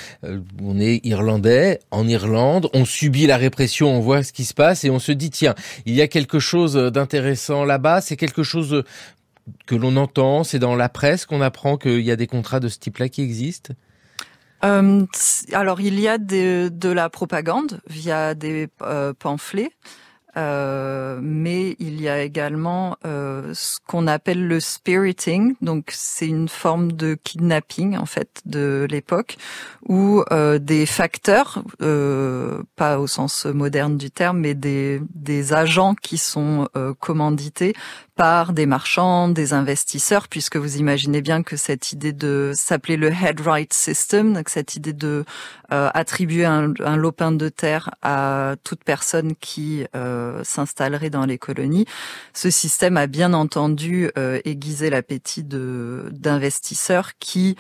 on est irlandais, en Irlande, on subit la répression, on voit ce qui se passe et on se dit tiens, il y a quelque chose d'intéressant là-bas, c'est quelque chose que l'on entend, c'est dans la presse qu'on apprend qu'il y a des contrats de ce type-là qui existent? Alors il y a de la propagande via des pamphlets. Mais il y a également ce qu'on appelle le spiriting, donc c'est une forme de kidnapping en fait de l'époque où des facteurs, pas au sens moderne du terme, mais des agents qui sont commandités par des marchands, des investisseurs, puisque vous imaginez bien que cette idée de s'appelait le head right system, donc cette idée de attribuer un lopin de terre à toute personne qui s'installerait dans les colonies, ce système a bien entendu aiguisé l'appétit d'investisseurs qui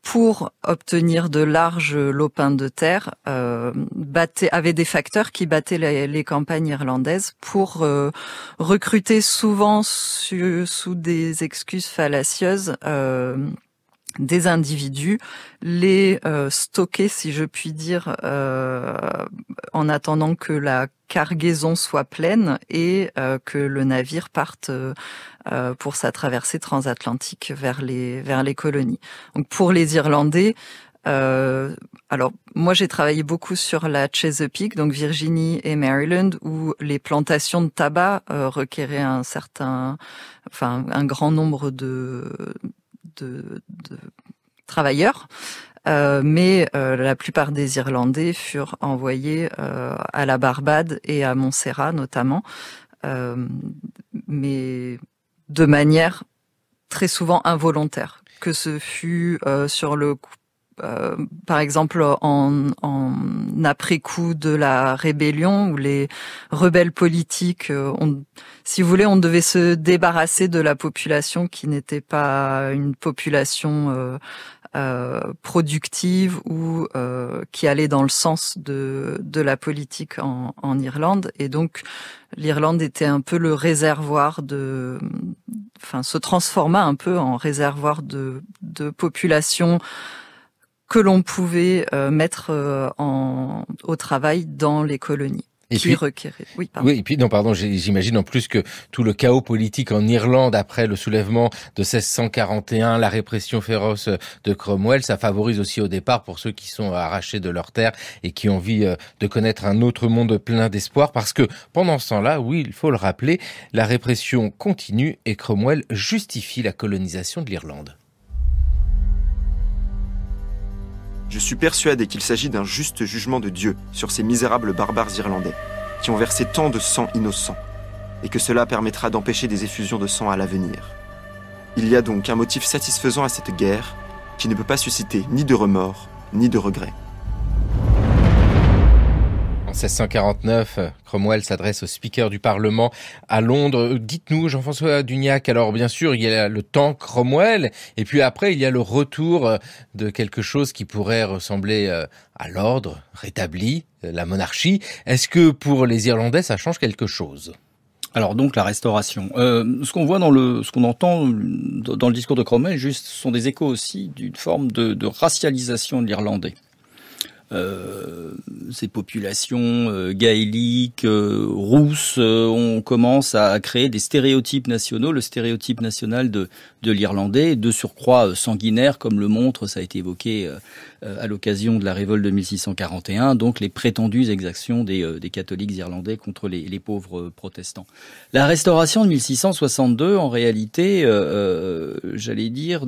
pour obtenir de larges lopins de terre, avaient des facteurs qui battaient les campagnes irlandaises pour recruter souvent sous des excuses fallacieuses des individus, les stocker, si je puis dire, en attendant que la cargaison soit pleine et que le navire parte pour sa traversée transatlantique vers les colonies. Donc pour les Irlandais, alors moi j'ai travaillé beaucoup sur la Chesapeake, donc Virginie et Maryland, où les plantations de tabac requéraient un grand nombre de travailleurs, mais la plupart des Irlandais furent envoyés à la Barbade et à Montserrat notamment, mais de manière très souvent involontaire, que ce fut sur le par exemple en après-coup de la rébellion où les rebelles politiques, si vous voulez, on devait se débarrasser de la population qui n'était pas une population productive ou qui allait dans le sens de la politique en Irlande, et donc l'Irlande était un peu le réservoir se transforma un peu en réservoir de population que l'on pouvait mettre au travail dans les colonies. Et puis, j'imagine en plus que tout le chaos politique en Irlande après le soulèvement de 1641, la répression féroce de Cromwell, ça favorise aussi au départ pour ceux qui sont arrachés de leurs terres et qui ont envie de connaître un autre monde plein d'espoir, parce que pendant ce temps-là, oui, il faut le rappeler, la répression continue et Cromwell justifie la colonisation de l'Irlande. Je suis persuadé qu'il s'agit d'un juste jugement de Dieu sur ces misérables barbares irlandais, qui ont versé tant de sang innocent, et que cela permettra d'empêcher des effusions de sang à l'avenir. Il y a donc un motif satisfaisant à cette guerre, qui ne peut pas susciter ni de remords, ni de regrets. En 1649, Cromwell s'adresse au speaker du Parlement à Londres. Dites-nous, Jean-François Dugnac, alors bien sûr, il y a le temps Cromwell, et puis après, il y a le retour de quelque chose qui pourrait ressembler à l'ordre rétabli, la monarchie. Est-ce que pour les Irlandais, ça change quelque chose ? Alors donc la restauration. Ce qu'on voit ce qu'on entend dans le discours de Cromwell, juste, ce sont des échos aussi d'une forme de racialisation de l'Irlandais. Ces populations gaéliques, rousses, on commence à créer des stéréotypes nationaux, le stéréotype national de l'Irlandais, de surcroît sanguinaire, comme le montre, ça a été évoqué à l'occasion de la révolte de 1641, donc les prétendues exactions des catholiques irlandais contre les pauvres protestants. La restauration de 1662, en réalité, j'allais dire,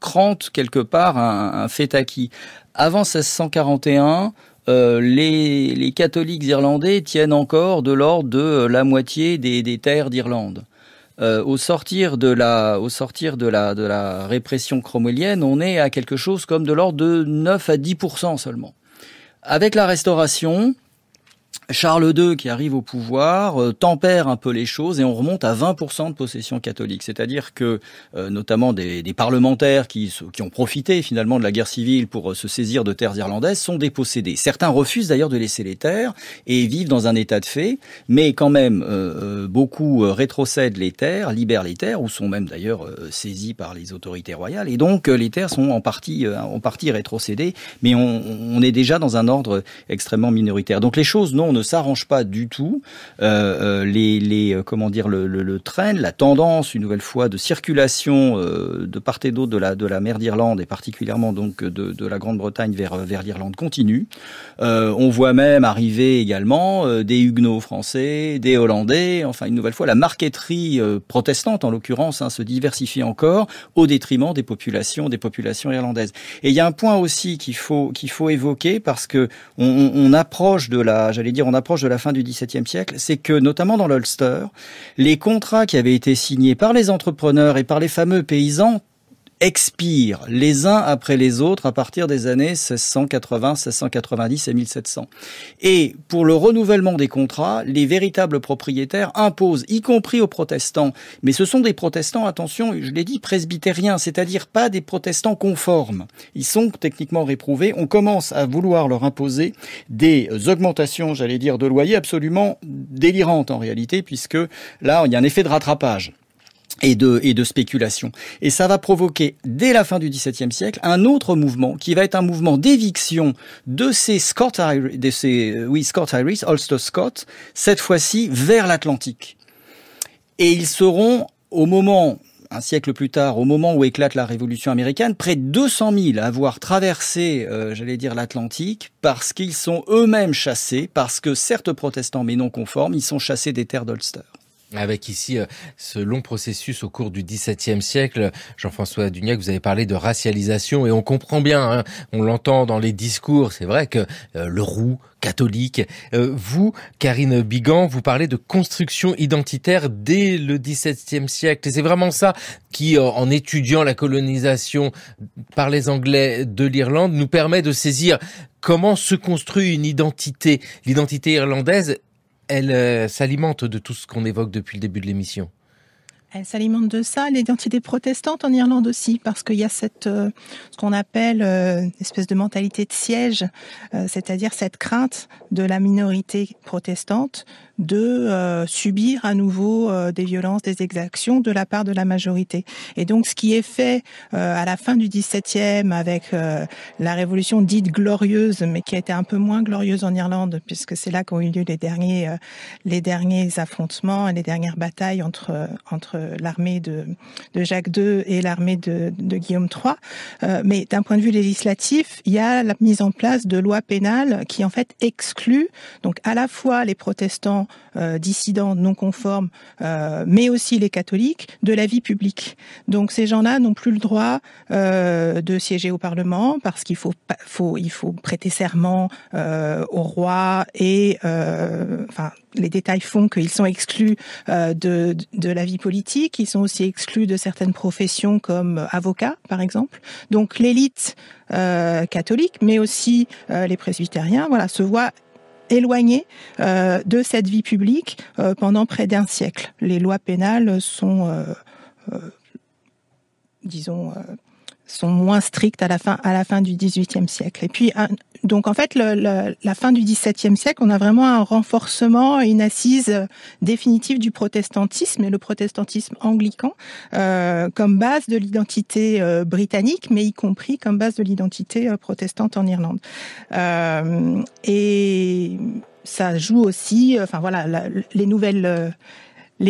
crante quelque part un fait acquis. Avant 1641, les catholiques irlandais tiennent encore de l'ordre de la moitié des terres d'Irlande. Au sortir de la répression cromwellienne, on est à quelque chose comme de l'ordre de 9 à 10% seulement. Avec la Restauration, Charles II qui arrive au pouvoir tempère un peu les choses et on remonte à 20% de possession catholique. C'est-à-dire que notamment des parlementaires qui ont profité finalement de la guerre civile pour se saisir de terres irlandaises sont dépossédés. Certains refusent d'ailleurs de laisser les terres et vivent dans un état de fait, mais quand même beaucoup rétrocèdent les terres, libèrent les terres ou sont même d'ailleurs saisis par les autorités royales. Et donc les terres sont en partie rétrocédées, mais on est déjà dans un ordre extrêmement minoritaire. Donc les choses ne s'arrange pas du tout. Le train, la tendance une nouvelle fois de circulation de part et d'autre de la mer d'Irlande et particulièrement donc de la Grande-Bretagne vers l'Irlande continue. On voit même arriver également des Huguenots français, des Hollandais. Enfin une nouvelle fois la marqueterie protestante en l'occurrence se diversifie encore au détriment des populations irlandaises. Et il y a un point aussi qu'il faut évoquer parce que on approche de la fin du XVIIe siècle, c'est que notamment dans l'Ulster, les contrats qui avaient été signés par les entrepreneurs et par les fameux paysans expirent les uns après les autres à partir des années 1680, 1690 et 1700. Et pour le renouvellement des contrats, les véritables propriétaires imposent, y compris aux protestants, mais ce sont des protestants, attention, je l'ai dit, presbytériens, c'est-à-dire pas des protestants conformes. Ils sont techniquement réprouvés. On commence à vouloir leur imposer des augmentations, de loyer absolument délirantes en réalité, puisque là, il y a un effet de rattrapage et de spéculation. Et ça va provoquer, dès la fin du XVIIe siècle, un autre mouvement qui va être un mouvement d'éviction de ces Scott-Irish, Ulster Scott, cette fois-ci vers l'Atlantique. Et ils seront, un siècle plus tard, au moment où éclate la Révolution américaine, près de 200 000 à avoir traversé, l'Atlantique, parce qu'ils sont eux-mêmes chassés, parce que certes protestants mais non conformes, ils sont chassés des terres d'Ulster. Avec ici ce long processus au cours du XVIIe siècle, Jean-François Dugnac, vous avez parlé de racialisation et on comprend bien, on l'entend dans les discours, c'est vrai que le roux, catholique. Vous, Karine Bigan, vous parlez de construction identitaire dès le XVIIe siècle. Et c'est vraiment ça qui, en étudiant la colonisation par les Anglais de l'Irlande, nous permet de saisir comment se construit une identité. L'identité irlandaise, elle s'alimente de tout ce qu'on évoque depuis le début de l'émission. Elle s'alimente de ça, l'identité protestante en Irlande aussi, parce qu'il y a ce qu'on appelle une espèce de mentalité de siège, c'est-à-dire cette crainte de la minorité protestante de subir à nouveau des violences, des exactions de la part de la majorité. Et donc ce qui est fait à la fin du XVIIe avec la révolution dite glorieuse, mais qui a été un peu moins glorieuse en Irlande, puisque c'est là qu'ont eu lieu les derniers affrontements, les dernières batailles entre l'armée de Jacques II et l'armée de Guillaume III. Mais d'un point de vue législatif, il y a la mise en place de lois pénales qui en fait excluent donc à la fois les protestants dissidents non conformes, mais aussi les catholiques de la vie publique. Donc ces gens-là n'ont plus le droit de siéger au Parlement parce qu'il faut prêter serment au roi et les détails font qu'ils sont exclus de la vie politique. Ils sont aussi exclus de certaines professions comme avocats, par exemple. Donc l'élite catholique, mais aussi les presbytériens, se voient éloignés de cette vie publique pendant près d'un siècle. Les lois pénales sont, sont moins strictes à la fin du XVIIIe siècle. Et puis, donc en fait, la fin du XVIIe siècle, on a vraiment un renforcement, une assise définitive du protestantisme et le protestantisme anglican comme base de l'identité britannique, mais y compris comme base de l'identité protestante en Irlande. Et ça joue aussi, les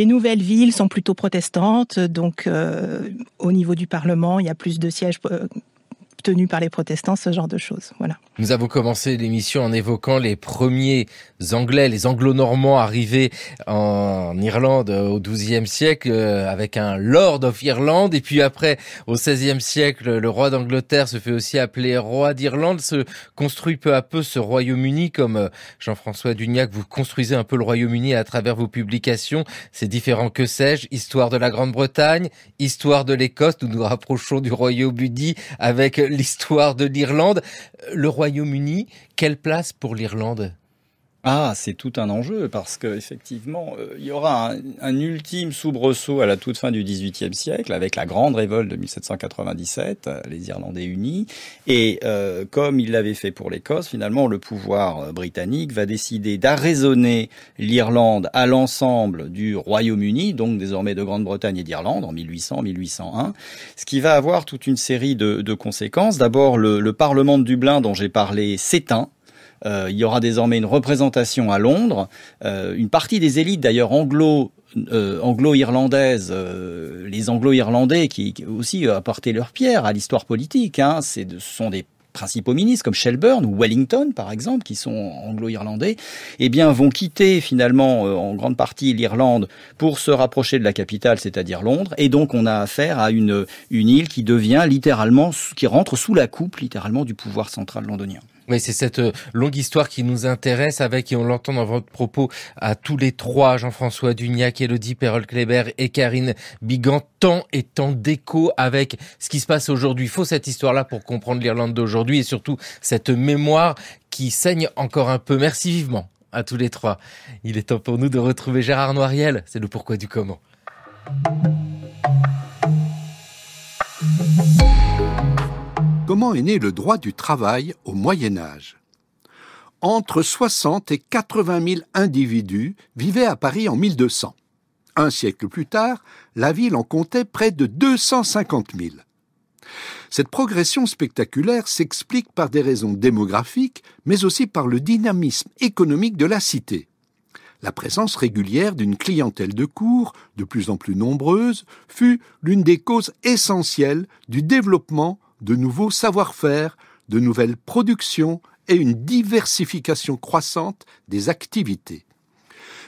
nouvelles villes sont plutôt protestantes, donc au niveau du Parlement, il y a plus de sièges tenus par les protestants, ce genre de choses. Voilà. Nous avons commencé l'émission en évoquant les premiers Anglais, les Anglo-Normands arrivés en Irlande au XIIe siècle avec un Lord of Ireland. Et puis après, au XVIe siècle, le roi d'Angleterre se fait aussi appeler roi d'Irlande. Se construit peu à peu ce Royaume-Uni, comme Jean-François Dugnac, vous construisez un peu le Royaume-Uni à travers vos publications. C'est différent, que sais-je, histoire de la Grande-Bretagne, histoire de l'Écosse. Nous nous rapprochons du Royaume-Uni avec l'histoire de l'Irlande. Le Royaume-Uni, quelle place pour l'Irlande ? Ah, c'est tout un enjeu parce que effectivement, il y aura un ultime soubresaut à la toute fin du XVIIIe siècle avec la grande révolte de 1797, les Irlandais unis. Et comme il l'avait fait pour l'Écosse, finalement, le pouvoir britannique va décider d'arraisonner l'Irlande à l'ensemble du Royaume-Uni, donc désormais de Grande-Bretagne et d'Irlande, en 1800-1801, ce qui va avoir toute une série de conséquences. D'abord, le Parlement de Dublin dont j'ai parlé s'éteint. Il y aura désormais une représentation à Londres. Une partie des élites, d'ailleurs anglo-irlandaises, les anglo-irlandais qui aussi apportaient leur pierre à l'histoire politique. Ce sont des principaux ministres comme Shelburne ou Wellington, par exemple, qui sont anglo-irlandais, vont quitter finalement en grande partie l'Irlande pour se rapprocher de la capitale, c'est-à-dire Londres. Et donc on a affaire à une île qui devient littéralement, qui rentre sous la coupe littéralement du pouvoir central londonien. Oui, c'est cette longue histoire qui nous intéresse avec, et on l'entend dans votre propos, à tous les trois, Jean-François Dugnac, Élodie Perrol-Kléber et Karine Bigan, tant et tant d'écho avec ce qui se passe aujourd'hui. Il faut cette histoire-là pour comprendre l'Irlande d'aujourd'hui et surtout cette mémoire qui saigne encore un peu. Merci vivement à tous les trois. Il est temps pour nous de retrouver Gérard Noiriel. C'est le pourquoi du comment. Comment est né le droit du travail au Moyen-Âge ? Entre 60 et 80 000 individus vivaient à Paris en 1200. Un siècle plus tard, la ville en comptait près de 250 000. Cette progression spectaculaire s'explique par des raisons démographiques, mais aussi par le dynamisme économique de la cité. La présence régulière d'une clientèle de cour, de plus en plus nombreuse, fut l'une des causes essentielles du développement de nouveaux savoir-faire, de nouvelles productions et une diversification croissante des activités.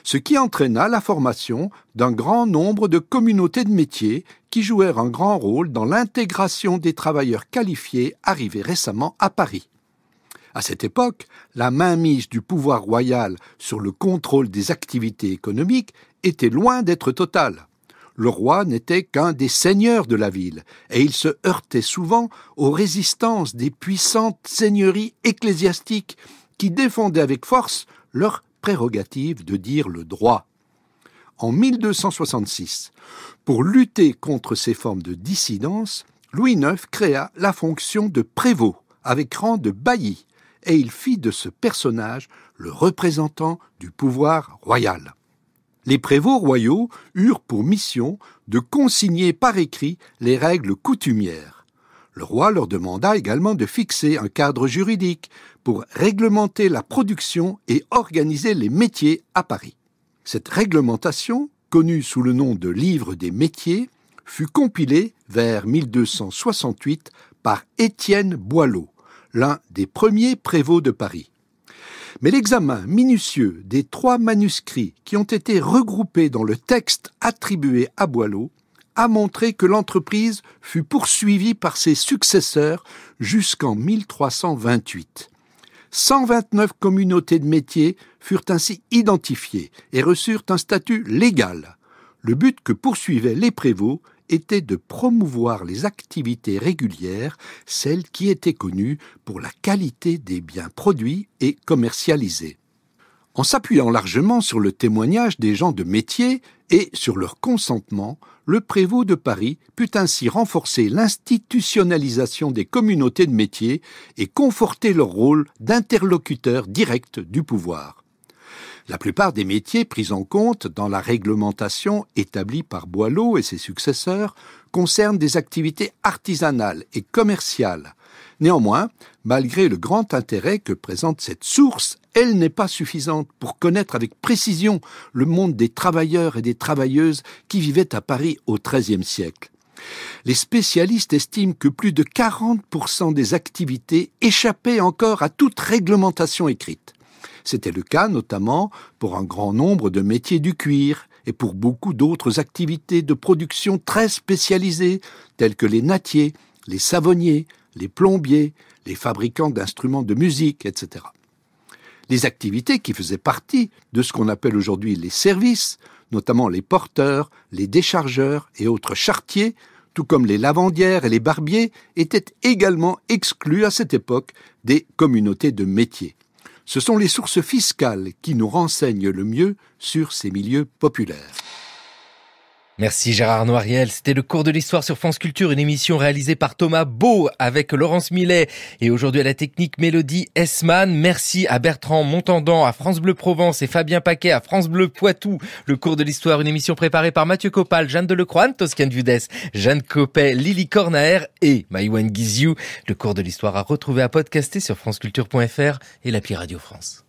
Ce qui entraîna la formation d'un grand nombre de communautés de métiers qui jouèrent un grand rôle dans l'intégration des travailleurs qualifiés arrivés récemment à Paris. À cette époque, la mainmise du pouvoir royal sur le contrôle des activités économiques était loin d'être totale. Le roi n'était qu'un des seigneurs de la ville, et il se heurtait souvent aux résistances des puissantes seigneuries ecclésiastiques qui défendaient avec force leur prérogative de dire le droit. En 1266, pour lutter contre ces formes de dissidence, Louis IX créa la fonction de prévôt, avec rang de bailli, et il fit de ce personnage le représentant du pouvoir royal. Les prévôts royaux eurent pour mission de consigner par écrit les règles coutumières. Le roi leur demanda également de fixer un cadre juridique pour réglementer la production et organiser les métiers à Paris. Cette réglementation, connue sous le nom de Livre des métiers, fut compilée vers 1268 par Étienne Boileau, l'un des premiers prévôts de Paris. Mais l'examen minutieux des 3 manuscrits qui ont été regroupés dans le texte attribué à Boileau a montré que l'entreprise fut poursuivie par ses successeurs jusqu'en 1328. 129 communautés de métiers furent ainsi identifiées et reçurent un statut légal. Le but que poursuivaient les prévôts était de promouvoir les activités régulières, celles qui étaient connues pour la qualité des biens produits et commercialisés. En s'appuyant largement sur le témoignage des gens de métier et sur leur consentement, le prévôt de Paris put ainsi renforcer l'institutionnalisation des communautés de métiers et conforter leur rôle d'interlocuteur direct du pouvoir. La plupart des métiers pris en compte dans la réglementation établie par Boileau et ses successeurs concernent des activités artisanales et commerciales. Néanmoins, malgré le grand intérêt que présente cette source, elle n'est pas suffisante pour connaître avec précision le monde des travailleurs et des travailleuses qui vivaient à Paris au XIIIe siècle. Les spécialistes estiment que plus de 40% des activités échappaient encore à toute réglementation écrite. C'était le cas notamment pour un grand nombre de métiers du cuir et pour beaucoup d'autres activités de production très spécialisées telles que les nattiers, les savonniers, les plombiers, les fabricants d'instruments de musique, etc. Les activités qui faisaient partie de ce qu'on appelle aujourd'hui les services, notamment les porteurs, les déchargeurs et autres charretiers, tout comme les lavandières et les barbiers, étaient également exclus à cette époque des communautés de métiers. Ce sont les sources fiscales qui nous renseignent le mieux sur ces milieux populaires. Merci Gérard Noiriel, c'était le cours de l'histoire sur France Culture, une émission réalisée par Thomas Beau avec Laurence Millet et aujourd'hui à la technique Mélodie Hessman. Merci à Bertrand Montandant, à France Bleu Provence et Fabien Paquet, à France Bleu Poitou. Le cours de l'histoire, une émission préparée par Mathieu Copal, Jeanne Delecroix, Toscane Vudès, Jeanne Copet, Lily Cornaer et Maïwan Guiziou. Le cours de l'histoire à retrouver à podcaster sur franceculture.fr et l'appli Radio France.